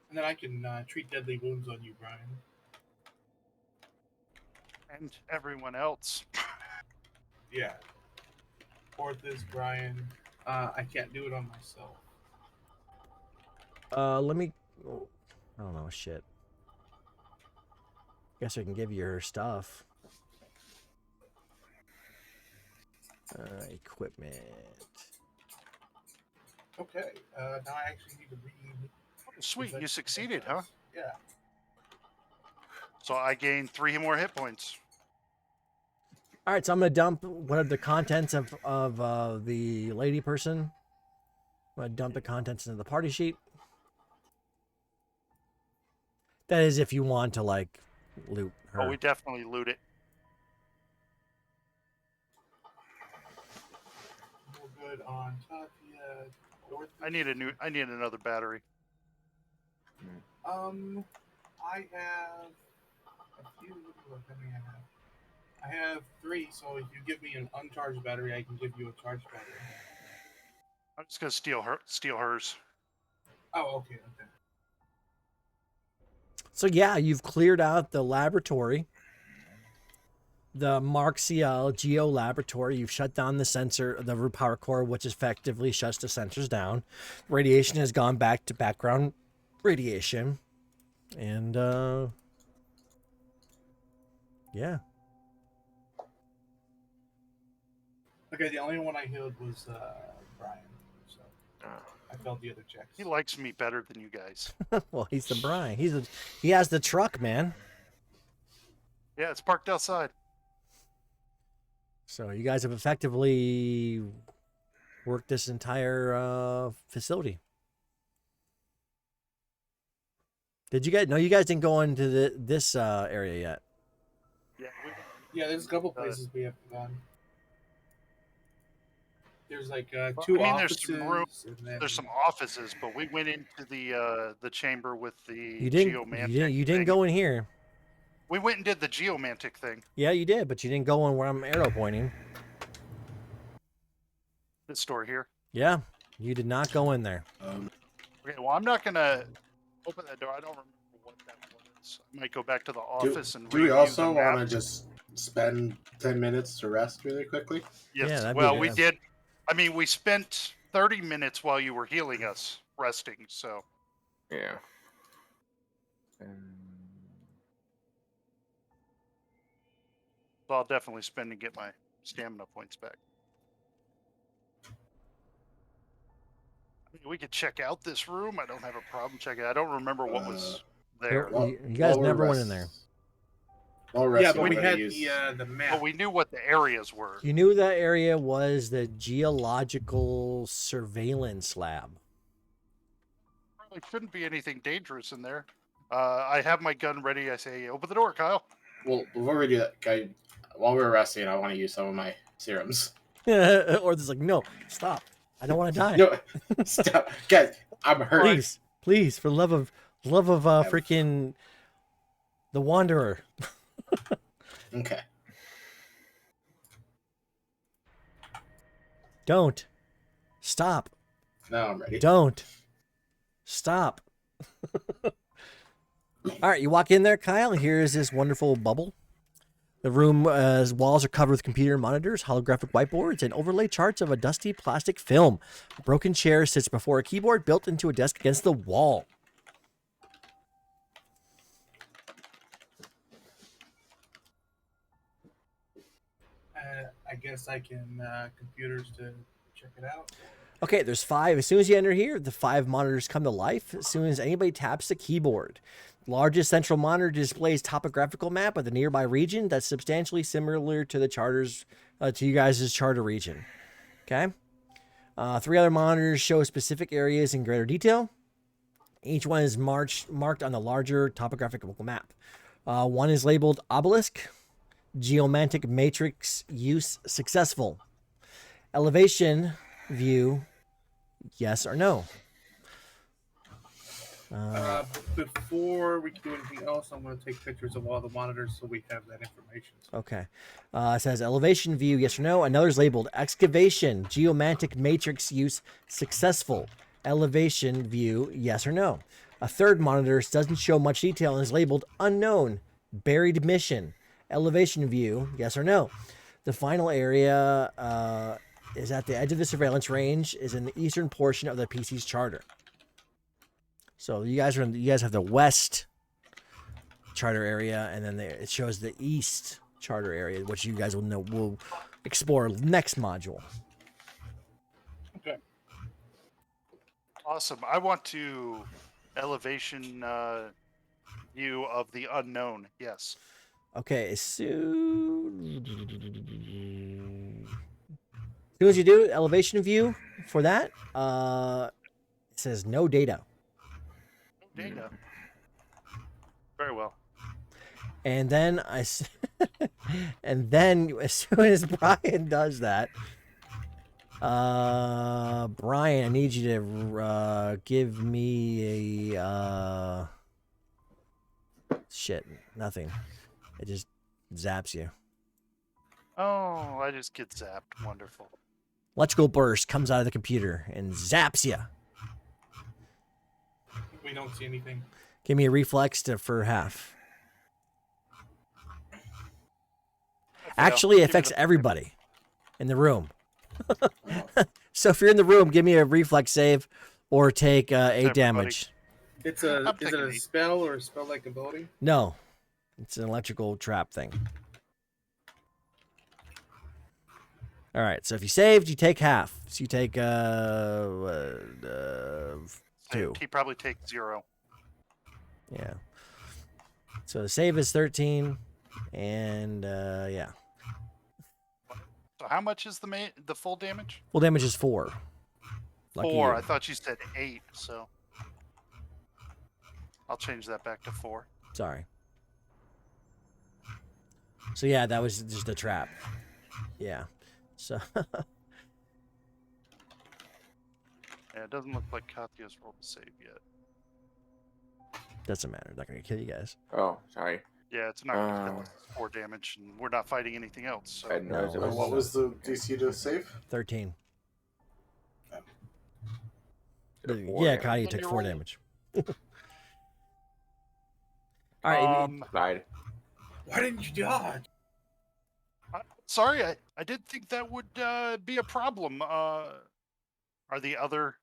And then I can treat deadly wounds on you, Brian. And everyone else. Yeah. Orthus, Brian. I can't do it on myself. Let me. Oh, I don't know. Shit. Guess I can give you her stuff. Equipment. Okay. Now I actually need to read. Sweet, you Exact- succeeded, huh? Yeah. So I gained 3 more hit points. All right, so I'm gonna dump one of the contents of the lady person. I'm gonna dump the contents into the party sheet. That is, if you want to like loot her. Oh, we definitely loot it. We're good on Katia. I need another battery. I have a few. How many I have? I have 3. So if you give me an uncharged battery, I can give you a charged battery. I'm just gonna steal hers. Oh, okay, okay. So yeah, you've cleared out the laboratory, the Mark CL Geo-Laboratory. You've shut down the sensor, the power core, which effectively shuts the sensors down. Radiation has gone back to background radiation, and yeah. Okay, the only one I healed was Brian. So Ah. I failed the other checks. He likes me better than you guys. Well, he's the Brian. He has the truck, man. Yeah, it's parked outside. So you guys have effectively worked this entire facility. Did you guys? No, you guys didn't go into this area yet. Yeah, Yeah, there's a couple places we haven't gone. There's like 2 there's offices. some room. And then... There's some offices, but we went into the chamber with the You didn't. geomantic. You didn't thing. go in here. We went and did the geomantic thing. Yeah, you did, but you didn't go in where I'm arrow pointing. This store here. Yeah, you did not go in there. Okay, well, I'm not gonna open that door. I don't remember what that was. I might go back to the office and. Do we review also the want to map. just spend 10 minutes to rest really quickly? Yes. Yeah, that'd be well, we good. did. I mean, we spent 30 minutes while you were healing us, resting. So. Yeah. So I'll definitely spend and get my stamina points back. I mean, we could check out this room. I don't have a problem checking it. I don't remember what was there. You guys never went in there. Yeah, but we had the map. But we knew what the areas were. You knew that area was the geological surveillance lab. Probably shouldn't be anything dangerous in there. I have my gun ready. I say, open the door, Kyle. Well, before we do that, guy, while we're resting, I want to use some of my serums. Or it's like, no, stop. I don't want to die. No, stop, guys. I'm hurt. Please, for love of freaking the Wanderer. Okay. Don't. Stop. Now I'm ready. Don't. Stop. All right, you walk in there, Kyle. Here is this wonderful bubble. The room's walls are covered with computer monitors, holographic whiteboards, and overlay charts of a dusty plastic film. A broken chair sits before a keyboard built into a desk against the wall. I guess I can computers to check it out. Okay, there's 5. As soon as you enter here, the 5 monitors come to life as soon as anybody taps the keyboard. Largest central monitor displays topographical map of the nearby region that's substantially similar to the charters, to you guys' charter region. Okay. 3 other monitors show specific areas in greater detail. Each one is marked on the larger topographical map. One is labeled obelisk, geomantic matrix use successful. Elevation view, yes or no. Before we can do anything else, I'm going to take pictures of all the monitors so we have that information. Okay. It says elevation view, yes or no. Another is labeled excavation, geomantic matrix use successful. Elevation view, yes or no. A third monitor doesn't show much detail and is labeled unknown, buried mission. Elevation view, yes or no. The final area is at the edge of the surveillance range, is in the eastern portion of the PC's charter. So you guys have the west charter area, and then it shows the east charter area, which you guys will explore next module. Okay. Awesome. I want to elevation view of the unknown. Yes. Okay, as soon as you do elevation view for that, it says no data. Data. Very well. And then and then as soon as Brian does that, Brian, I need you to give me a shit. Nothing. It just zaps you. Oh, I just get zapped. Wonderful. Electrical burst comes out of the computer and zaps you. We don't see anything. Give me a reflex for half. Actually, it affects everybody in the room. So if you're in the room, give me a reflex save or take 8 damage. Is I'm it taking a 8. spell or a spell-like ability? No, it's an electrical trap thing. All right, so if you saved, you take half. So you take 2. He probably takes 0. Yeah. So the save is 13, and yeah. So how much is the full damage? Full damage is 4. Lucky 4. you. I thought you said 8. So I'll change that back to 4. Sorry. So yeah, that was just a trap. Yeah. So Yeah, it doesn't look like Katya's rolled a save yet. doesn't matter. Not gonna kill you guys. Oh, sorry. Yeah, it's not going to kill us. It's 4 damage, and we're not fighting anything else. So. I didn't notice No, it was. What was the DC to save? 13. Four Yeah, damage. Kai, you Then took you 4 roll. damage. All right. Lied. Why didn't you dodge? Sorry, I did think that would be a problem. Are the other?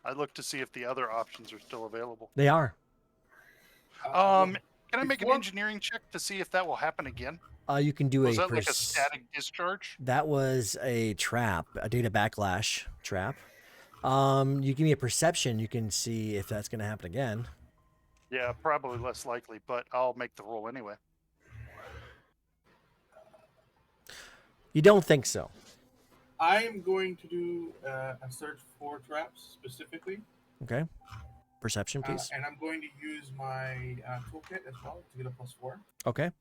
I looked to see if the other options are still available. They are. Can I make an before- engineering check to see if that will happen again? You can do Was a that like a static discharge? That was a trap, a data backlash trap. You give me a perception, you can see if that's gonna happen again. Yeah, probably less likely, but I'll make the roll anyway. You don't think so. I am going to do a search for traps specifically, Okay. Perception, please. and I'm going to use my toolkit as well to get a +4. Okay.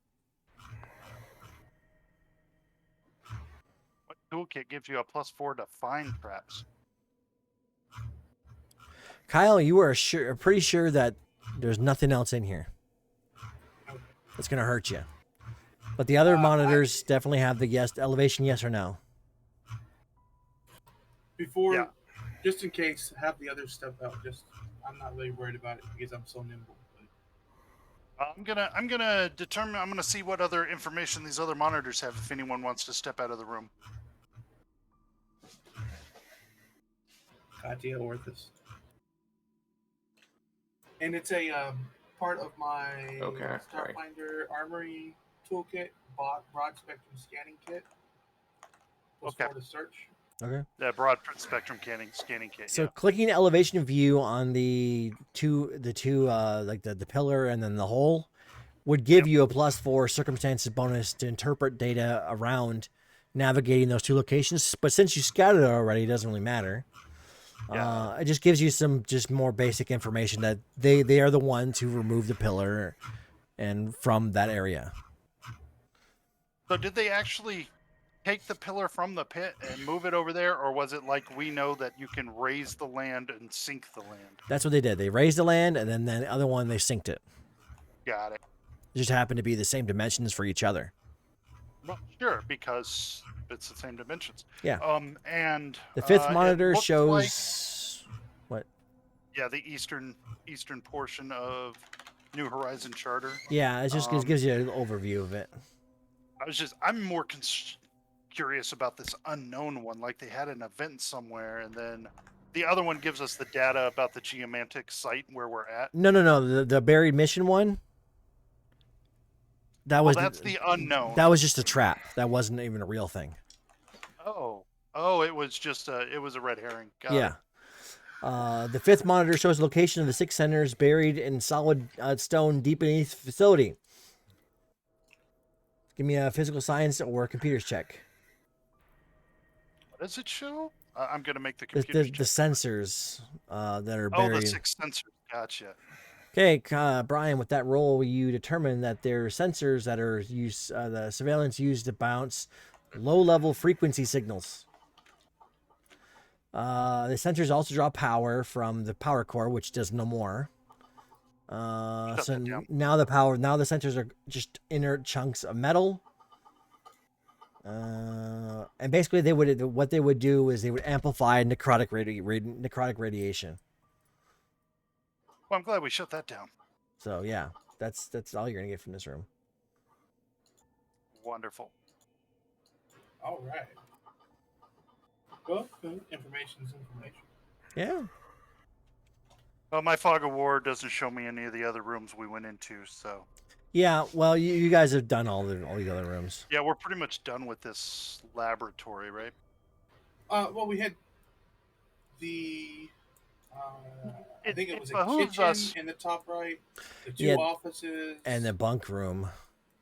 What toolkit gives you a +4 to find traps? Kyle, you are pretty sure that there's nothing else in here that's gonna hurt you. But the other monitors definitely have the elevation, yes or no. Before, Yeah. just in case, have the other step out. I'm not really worried about it because I'm so nimble. I'm gonna determine. I'm gonna see what other information these other monitors have. If anyone wants to step out of the room. Katya Orthus. And it's a part of my Okay, sorry. Starfinder Armory toolkit, broad spectrum scanning kit. Okay. +4 to search. Okay. Yeah, broad spectrum scanning kit. So Yeah. clicking elevation view on the two like the pillar and then the hole would give you a +4 circumstances bonus to interpret data around navigating those 2 locations. But since you scouted it already, it doesn't really matter. Yeah. It just gives you some just more basic information that they are the ones who removed the pillar and from that area. So did they actually take the pillar from the pit and move it over there, or was it like we know that you can raise the land and sink the land? That's what they did. They raised the land and then the other one they synced it. Got it. It just happened to be the same dimensions for each other. Well, sure, because it's the same dimensions. Yeah. And The 5th it monitor looked shows what? yeah, the eastern portion of New Horizon Charter. Yeah, it just gives you an overview of it. I'm more curious about this unknown one. Like they had an event somewhere, and then the other one gives us the data about the geomantic site where we're at. No. The buried mission one. That was That's the unknown. That was just a trap. That wasn't even a real thing. Oh, it was just it was a red herring. Got Yeah. it. The 5th monitor shows the location of the 6 centers buried in solid stone deep beneath the facility. Give me a physical science or a computers check. What does it show? I'm gonna make the The computer. sensors that are Oh, buried. the 6 sensors. Gotcha. Okay, Brian, with that roll, you determine that there are sensors that are used, the surveillance used to bounce low-level frequency signals. The sensors also draw power from the power core, which does no more. Shut So that down. now the sensors are just inert chunks of metal. And basically what they would do is they would amplify necrotic radiation. Well, I'm glad we shut that down. So yeah, that's all you're gonna get from this room. Wonderful. All right. Well, information's information. Yeah. Well, my fog of war doesn't show me any of the other rooms we went into, so Yeah. Well, you guys have done all the other rooms. yeah, we're pretty much done with this laboratory, right? Well, we had the. I think it was a behooves kitchen us- in the top right, the two Yeah, offices, And the bunk room.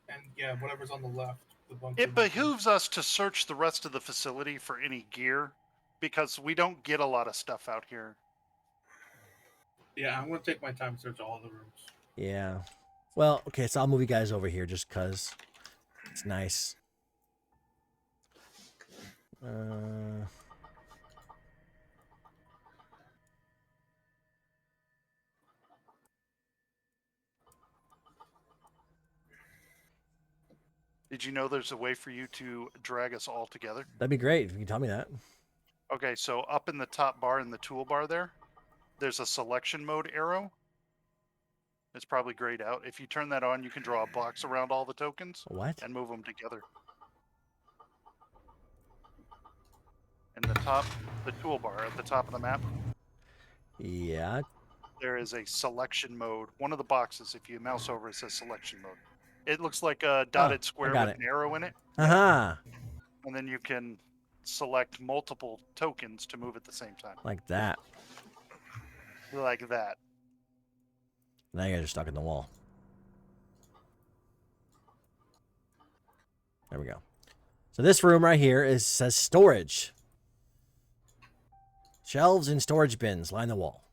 and yeah, whatever's on the left. The bunker. It behooves us to search the rest of the facility for any gear, because we don't get a lot of stuff out here. Yeah, I'm gonna take my time to search all the rooms. Yeah. Well, okay, so I'll move you guys over here just cause it's nice. Did you know there's a way for you to drag us all together? That'd be great if you could tell me that. Okay, so up in the top bar in the toolbar there's a selection mode arrow. It's probably grayed out. If you turn that on, you can draw a box around all the tokens What? and move them together. In the toolbar at the top of the map, Yeah. there is a selection mode. One of the boxes, if you mouse over, it says selection mode. It looks like a dotted square got with it. an arrow in it, Uh-huh. and then you can select multiple tokens to move at the same time, Like that. like that. Now you guys are stuck in the wall. There we go. So this room right here says storage. Shelves and storage bins line the wall.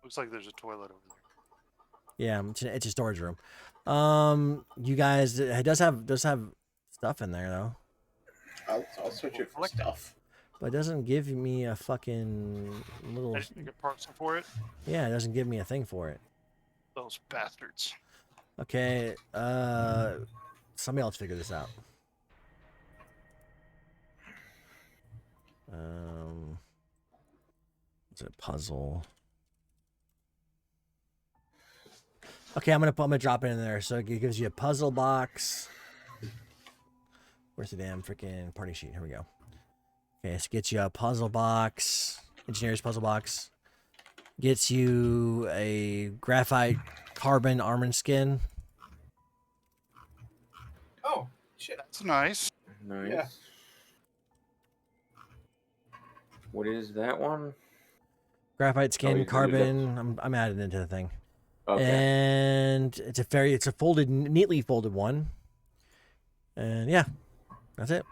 Looks like there's a toilet over there. Yeah, it's a storage room. You guys, it does have stuff in there though, I'll switch it for stuff. but it doesn't give me a fucking little. I didn't make a parcel for it. Yeah, it doesn't give me a thing for it. Those bastards. Okay, somebody else figure this out. It's a puzzle. Okay, I'm gonna drop it in there. So it gives you a puzzle box. Where's the damn freaking party sheet? Here we go. Okay, so gets you a puzzle box, engineer's puzzle box. Gets you a graphite carbon armor skin. Oh shit! That's nice. Nice. Yeah. What is that one? Graphite Oh, skin, you did it. carbon. I'm adding into the thing. Okay. And it's a neatly folded one. And yeah, that's it.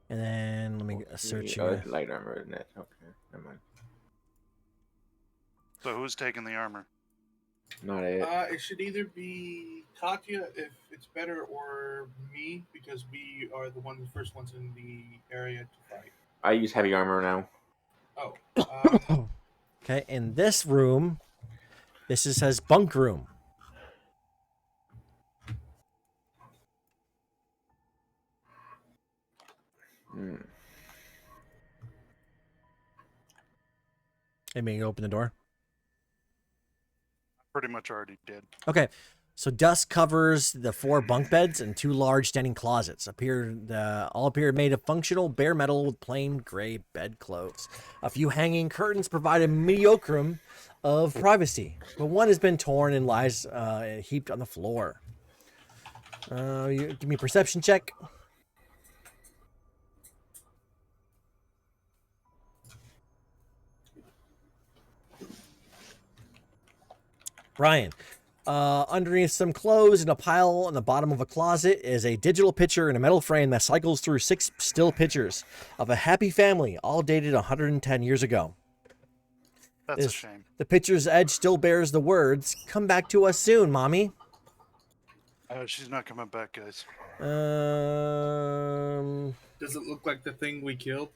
And then let me search here. Light armor, isn't it? Okay, never mind. So who's taking the armor? Not it. It should either be Katya if it's better, or me because we are the first ones in the area to fight. I use heavy armor now. Oh, Okay, in this room, says bunk room. Hmm. Hey, may you open the door? Pretty much already did. Okay, so dust covers the 4 bunk beds and 2 large standing closets. All appear made of functional bare metal with plain gray bedclothes. A few hanging curtains provide a mediocre of privacy, but one has been torn and lies heaped on the floor. Give me a perception check. Brian. Underneath some clothes in a pile on the bottom of a closet is a digital picture in a metal frame that cycles through 6 still pictures of a happy family, all dated 110 years ago. That's a shame. The picture's edge still bears the words, "Come back to us soon, Mommy." She's not coming back, guys. Does it look like the thing we killed?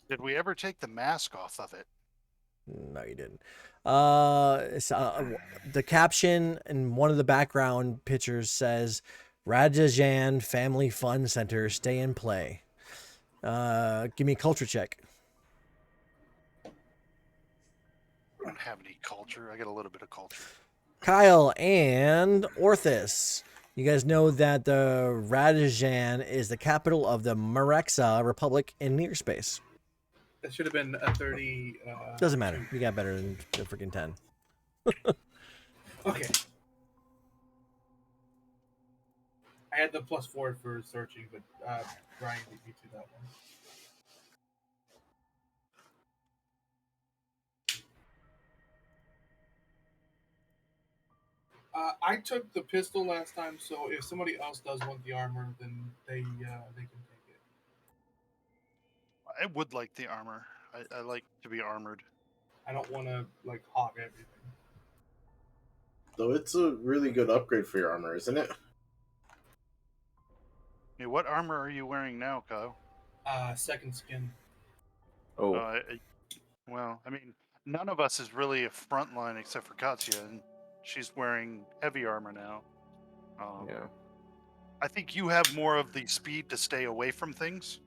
Did we ever take the mask off of it? No, you didn't. The caption in one of the background pictures says, Rajajan Family Fun Center, stay and play. Give me a culture check. I don't have any culture. I got a little bit of culture. Kyle and Orthus. You guys know that the Rajajan is the capital of the Marexa Republic in near space. That should have been a 30. Doesn't matter. You got better than the freaking 10. Okay. I had the +4 for searching, but Brian beat me to that one. I took the pistol last time, so if somebody else does want the armor, then they can take it. I would like the armor. I like to be armored. I don't want to like hog everything. Though it's a really good upgrade for your armor, isn't it? Hey, what armor are you wearing now, Kyle? Second skin. Oh, Well, I mean, none of us is really a front line except for Katya, and she's wearing heavy armor now. yeah. I think you have more of the speed to stay away from things.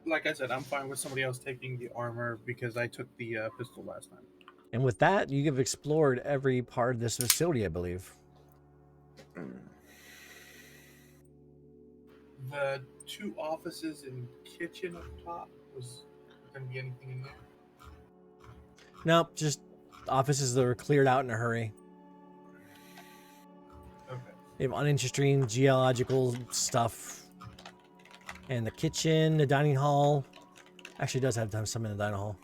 Like I said, I'm fine with somebody else taking the armor because I took the pistol last time. And with that, you have explored every part of this facility, I believe. The 2 offices and kitchen up top, was there going to be anything in there? Nope, just offices that were cleared out in a hurry. Okay. They have uninteresting geological stuff. And the kitchen, the dining hall. Actually, it does have some in the dining hall.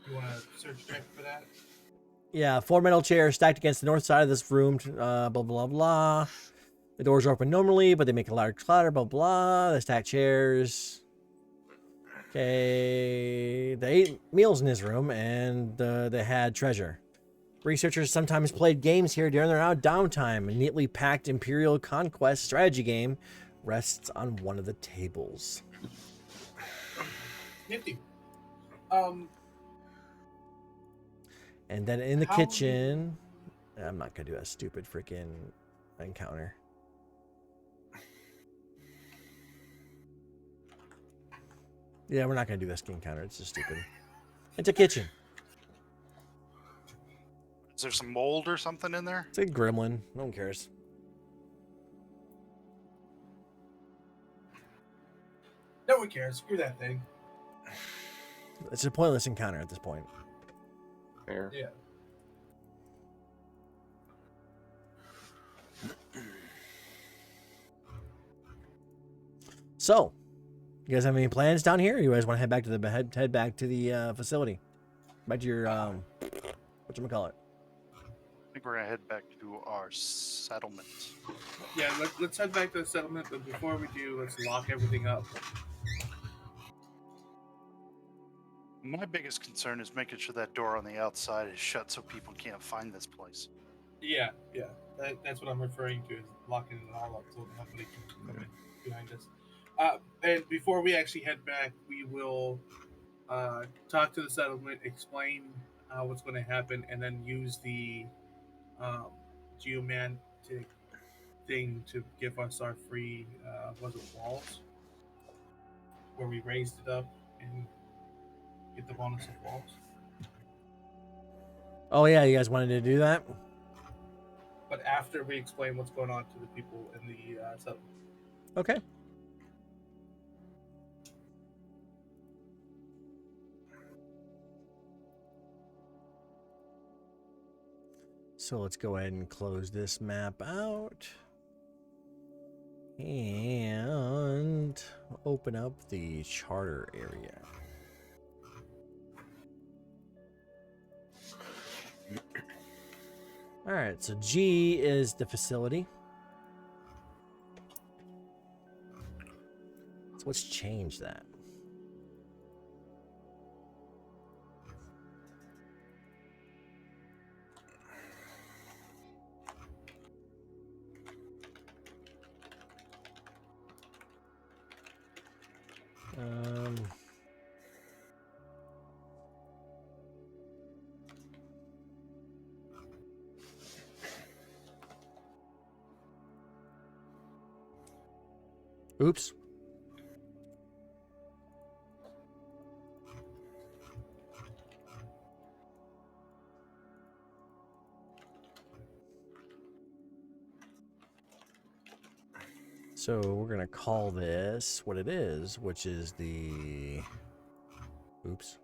You want to search check for that? Yeah, 4 metal chairs stacked against the north side of this room. Blah, blah, blah. The doors are open normally, but they make a loud clatter. Blah, blah. The stacked chairs. Okay. They ate meals in this room, and they had treasure. Researchers sometimes played games here during their downtime. A neatly packed Imperial Conquest strategy game rests on one of the tables. Nifty. And then in the How kitchen, I'm not gonna do a stupid freaking encounter. Yeah, we're not gonna do this encounter. It's just stupid. It's a kitchen. Is there some mold or something in there? It's a gremlin. No one cares. No one cares. Screw that thing. It's a pointless encounter at this point. Fair. Yeah. So, you guys have any plans down here? Or you guys want to head back to the head back to the facility, back to your whatchamacallit? I think we're gonna head back to our settlement. Yeah, let's head back to the settlement, but before we do, let's lock everything up. My biggest concern is making sure that door on the outside is shut so people can't find this place. Yeah. That's what I'm referring to, is locking it all up so nobody can come in behind us. And before we actually head back, we will talk to the settlement, explain what's going to happen, and then use the geomantic thing to give us our free, walls? Where we raised it up and get the bonus of walls. Oh yeah, you guys wanted to do that? But after we explain what's going on to the people in the settlement. Okay. So let's go ahead and close this map out. And open up the charter area. All right, so G is the facility. So let's change that. Um, oops. So we're gonna call this what it is, which is the. Oops.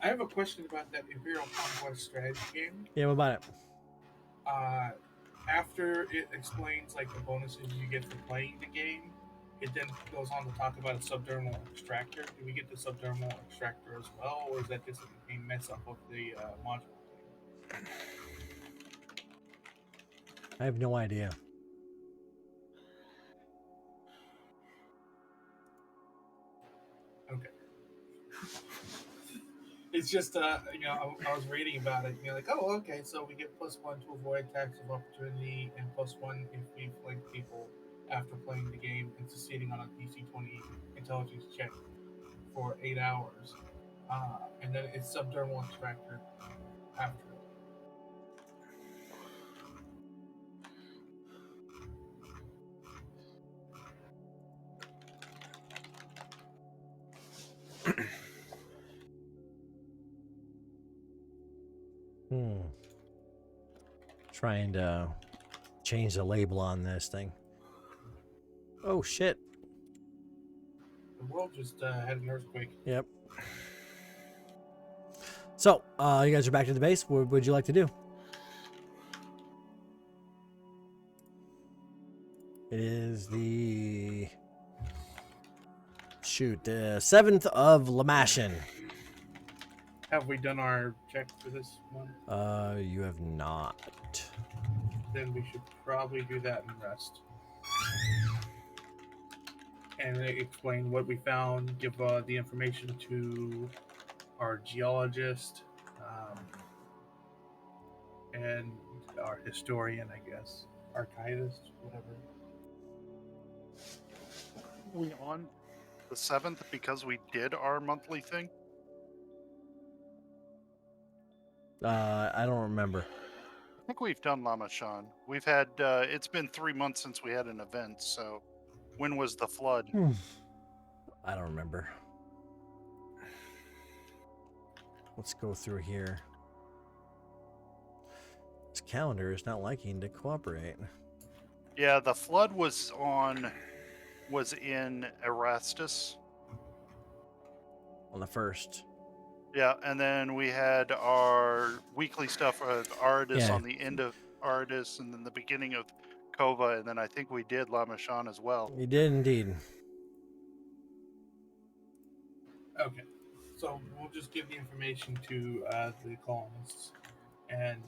I have a question about that Imperial Conquest strategy game. Yeah, what about it? After it explains like the bonuses you get for playing the game, it then goes on to talk about a subdermal extractor. Do we get the subdermal extractor as well, or is that just a mess up of the module thing? I have no idea. Okay. It's just, I was reading about it. Like, oh, okay, so we get +1 to avoid attacks of opportunity, and +1 if we flank people after playing the game and succeeding on a DC 20 intelligence check for 8 hours. And then it's subdermal extractor after. Trying to change the label on this thing. Oh shit. The world just had an earthquake. Yep. So, you guys are back to the base. What would you like to do? It is the... Shoot, the 7th of Lamashin. Have we done our check for this one? You have not. Then we should probably do that and rest. And explain what we found, give the information to our geologist, and our historian, I guess. Archivist, whatever. We on the 7th because we did our monthly thing? I don't remember. I think we've done Lama Shan. We've had, it's been 3 months since we had an event, so when was the flood? I don't remember. Let's go through here. This calendar is not liking to cooperate. Yeah, the flood was in Erastus. On the 1st. Yeah, and then we had our weekly stuff of Ardis Yeah. on the end of Ardis, and then the beginning of Kova, and then I think we did Lama Shan as well. You did indeed. Okay. So we'll just give the information to the colonists and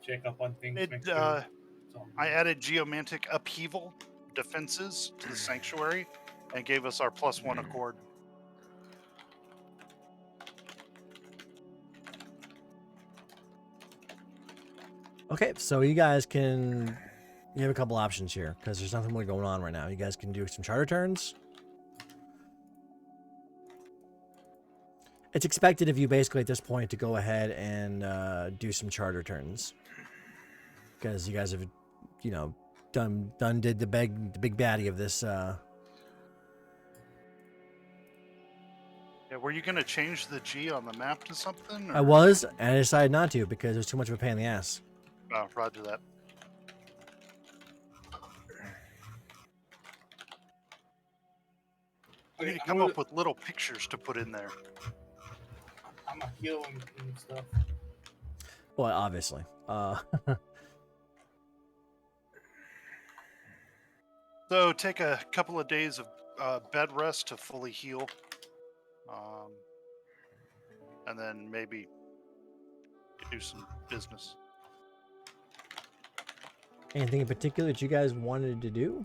check up on things. It, make sure I added geomantic upheaval defenses to the sanctuary and gave us our +1 accord. Okay, so you guys can... You have a couple options here, because there's nothing really going on right now. You guys can do some charter turns. It's expected of you, basically, at this point, to go ahead and do some charter turns. Because you guys have, you know, did the big baddie of this... Yeah, were you going to change the G on the map to something? I was, and I decided not to, because it was too much of a pain in the ass. Oh, roger that. You need to come up with little pictures to put in there. I'm a healing and stuff. Well, obviously. So take a couple of days of bed rest to fully heal. And then maybe do some business. Anything in particular that you guys wanted to do?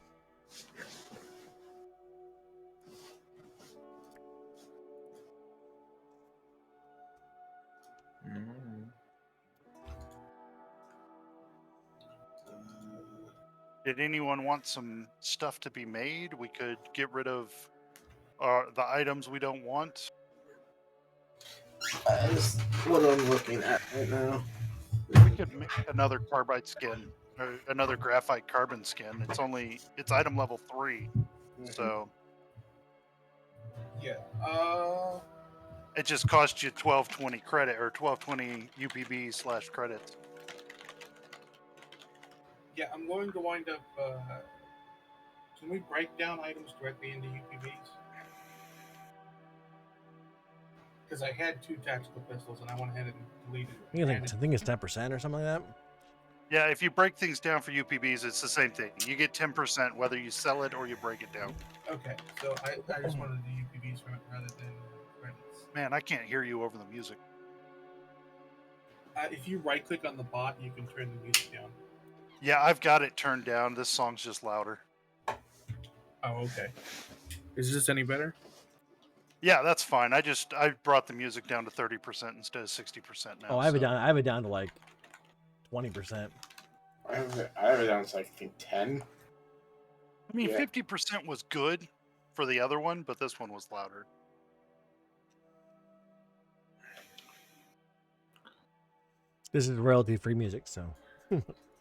Did anyone want some stuff to be made? We could get rid of the items we don't want. That's what I'm looking at right now. We could make another carbide skin or another graphite carbon skin. It's item level 3, so Yeah. it just costs you 1220 credit or 1220 UPB / credits. Yeah, I'm going to wind up. Can we break down items directly into UPVs? Because I had 2 tactical pistols and I went ahead and deleted it. I think it's 10% or something like that. Yeah, if you break things down for UPBs, it's the same thing. You get 10% whether you sell it or you break it down. Okay, so I just wanted to do UPVs from it rather than credits. Man, I can't hear you over the music. If you right click on the bot, you can turn the music down. Yeah, I've got it turned down. This song's just louder. Oh, okay. Is this any better? Yeah, that's fine. I brought the music down to 30% instead of 60% now. Oh, I have it down to like 20%. I have it down to like, I think 10. I mean, Yeah. 50% was good for the other one, but this one was louder. This is royalty-free music, so.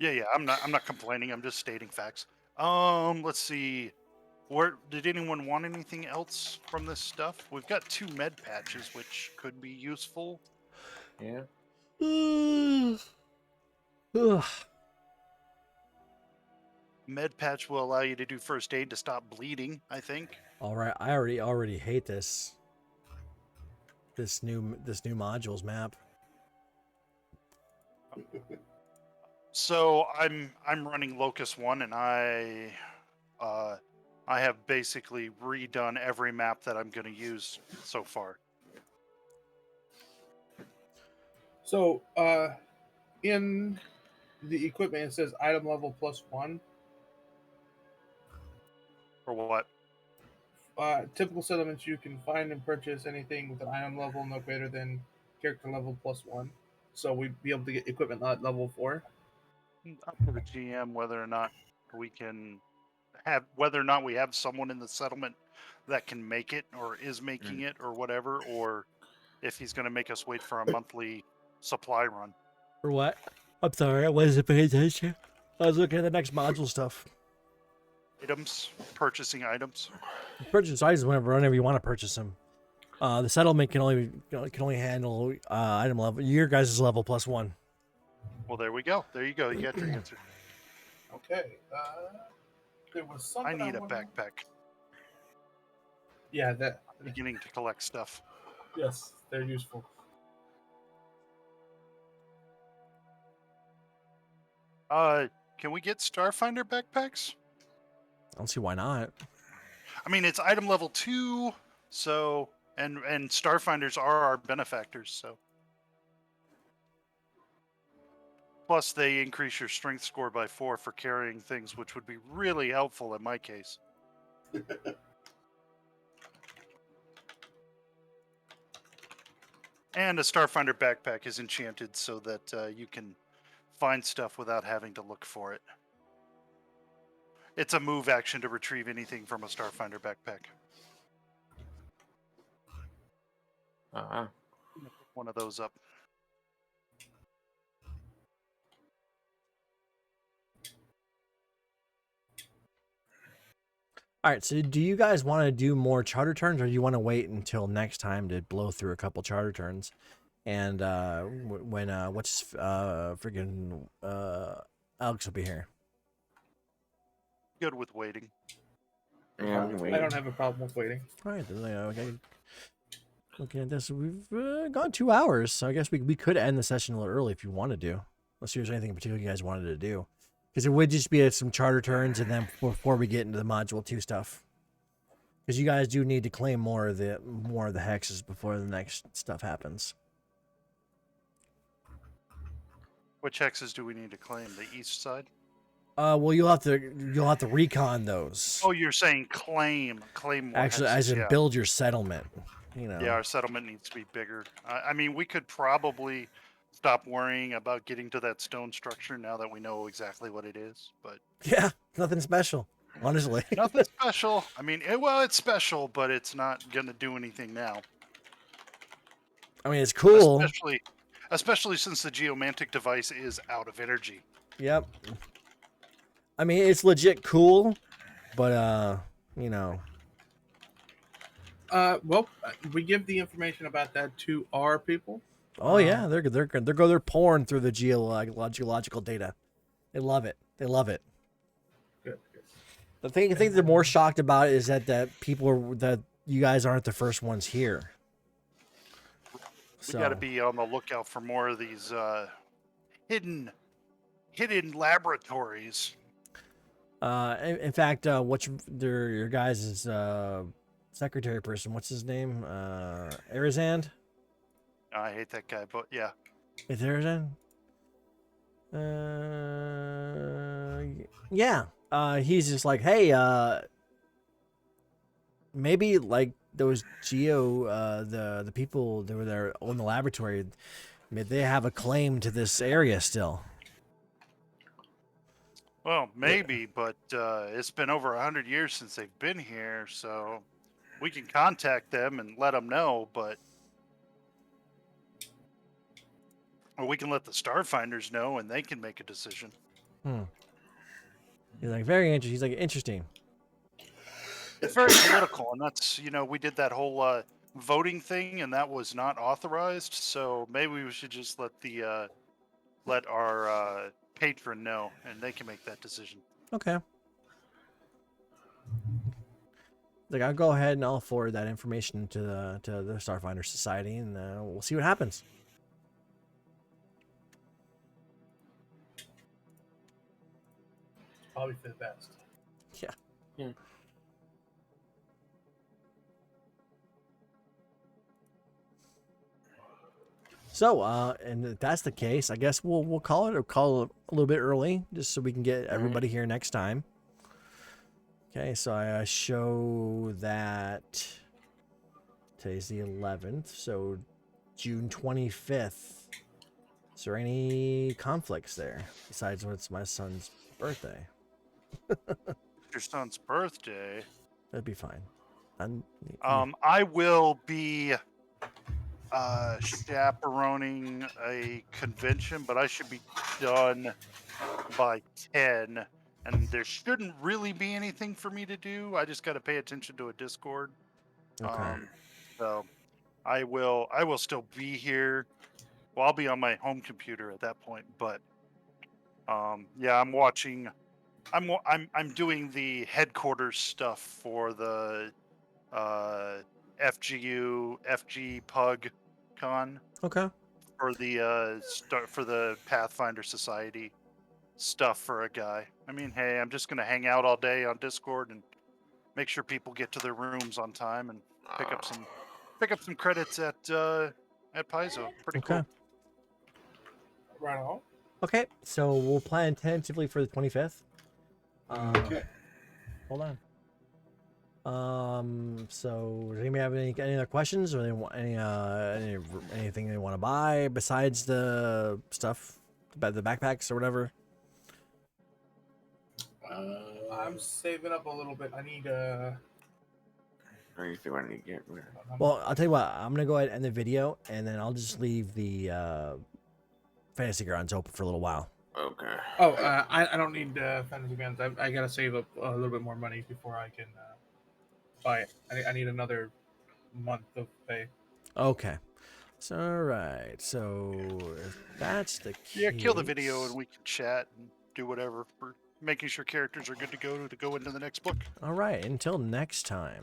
Yeah. I'm not complaining. I'm just stating facts. Let's see. Where did anyone want anything else from this stuff? We've got 2 med patches, which could be useful. Yeah. Ugh. Med patch will allow you to do first aid to stop bleeding, I think. All right, I already hate this new modules map. So I'm running Locust 1, and I have basically redone every map that I'm going to use so far. So, in the equipment, it says item level +1. For what? Typical settlements, you can find and purchase anything with an item level no greater than character level +1. So we'd be able to get equipment at level 4. Up to the GM whether or not we have someone in the settlement that can make it or is making it or whatever, or if he's going to make us wait for a monthly supply run. For what? I'm sorry, I wasn't paying attention. I was looking at the next module stuff. Purchasing items. Purchase items whenever you want to purchase them. The settlement can only handle item level. Your guys' level +1. Well, there we go. There you go. You got your answer. Okay. There was something I need a wanted- backpack. Yeah, that. I'm beginning to collect stuff. Yes, they're useful. Can we get Starfinder backpacks? I don't see why not. I mean, it's item level 2, so and Starfinders are our benefactors, so. Plus, they increase your strength score by 4 for carrying things, which would be really helpful in my case. And a Starfinder backpack is enchanted so that you can find stuff without having to look for it. It's a move action to retrieve anything from a Starfinder backpack. Pick one of those up. All right, so do you guys want to do more charter turns, or do you want to wait until next time to blow through a couple charter turns? And when freaking Alex will be here. Good with waiting. Yeah, we can wait. I don't have a problem with waiting. All right, then, okay. Looking at this, we've gone 2 hours, so I guess we could end the session a little early if you want to do. Unless there's anything in particular you guys wanted to do. Because it would just be some charter turns, and then before we get into the module 2 stuff. Because you guys do need to claim more of the hexes before the next stuff happens. Which hexes do we need to claim? The east side? Well, you'll have to recon those. Oh, you're saying claim more Actually, hexes, as in yeah. build your settlement. You know. Yeah, our settlement needs to be bigger. I mean, we could probably stop worrying about getting to that stone structure now that we know exactly what it is. But Yeah, nothing special, honestly. nothing special. I mean, it's special, but it's not gonna do anything now. I mean, it's cool. Especially since the geomantic device is out of energy. Yep. I mean, it's legit cool, but you know. Well, we give the information about that to our people. Oh yeah, they're pouring through the geological data. They love it. They love it. Good, good. The thing I think they're more shocked about is that that you guys aren't the first ones here. We got to be on the lookout for more of these hidden laboratories. In fact, what's your guys' secretary person? What's his name? Arizand? I hate that guy, but yeah. Is Arizand? Yeah. He's just like, hey, maybe like those the people that were there on the laboratory, they have a claim to this area still. Well, maybe, but it's been over 100 years since they've been here, so we can contact them and let them know, but or we can let the Starfinders know and they can make a decision. He's like, very interesting. He's like, interesting. It's very political, and that's, we did that whole voting thing, and that was not authorized, so maybe we should just let our patron know, and they can make that decision. Okay. Like, I'll go ahead and I'll forward that information to the Starfinder Society, and we'll see what happens. Probably for the best. Yeah. Yeah. So, and if that's the case, I guess we'll call it a little bit early, just so we can get everybody here next time. Okay, so I show that today's the 11th, so June 25th. Is there any conflicts there besides when it's my son's birthday? Your son's birthday. That'd be fine. I will be chaperoning a convention, but I should be done by 10, and there shouldn't really be anything for me to do. I just got to pay attention to a Discord. Okay. So I will still be here. Well, I'll be on my home computer at that point, but yeah, I'm watching. I'm doing the headquarters stuff for the FG Pug Con. Okay. For the Pathfinder Society stuff for a guy. I mean, hey, I'm just gonna hang out all day on Discord and make sure people get to their rooms on time and pick up some credits at Paizo. Pretty cool. Right on. Okay, so we'll plan tentatively for the 25th. Okay. Hold on. So does anybody have any other questions, or anything they want to buy besides the stuff about the backpacks or whatever? I'm saving up a little bit. I need I used to want to get rid of. Well, I'll tell you what. I'm gonna go ahead and end the video, and then I'll just leave the fantasy grounds open for a little while. Okay. Oh, I don't need fantasy guns. I gotta save up a little bit more money before I can buy it. I need another month of pay. Okay. So, all right. So if that's the case, Yeah, kill the video and we can chat and do whatever for making sure characters are good to go into the next book. All right. Until next time.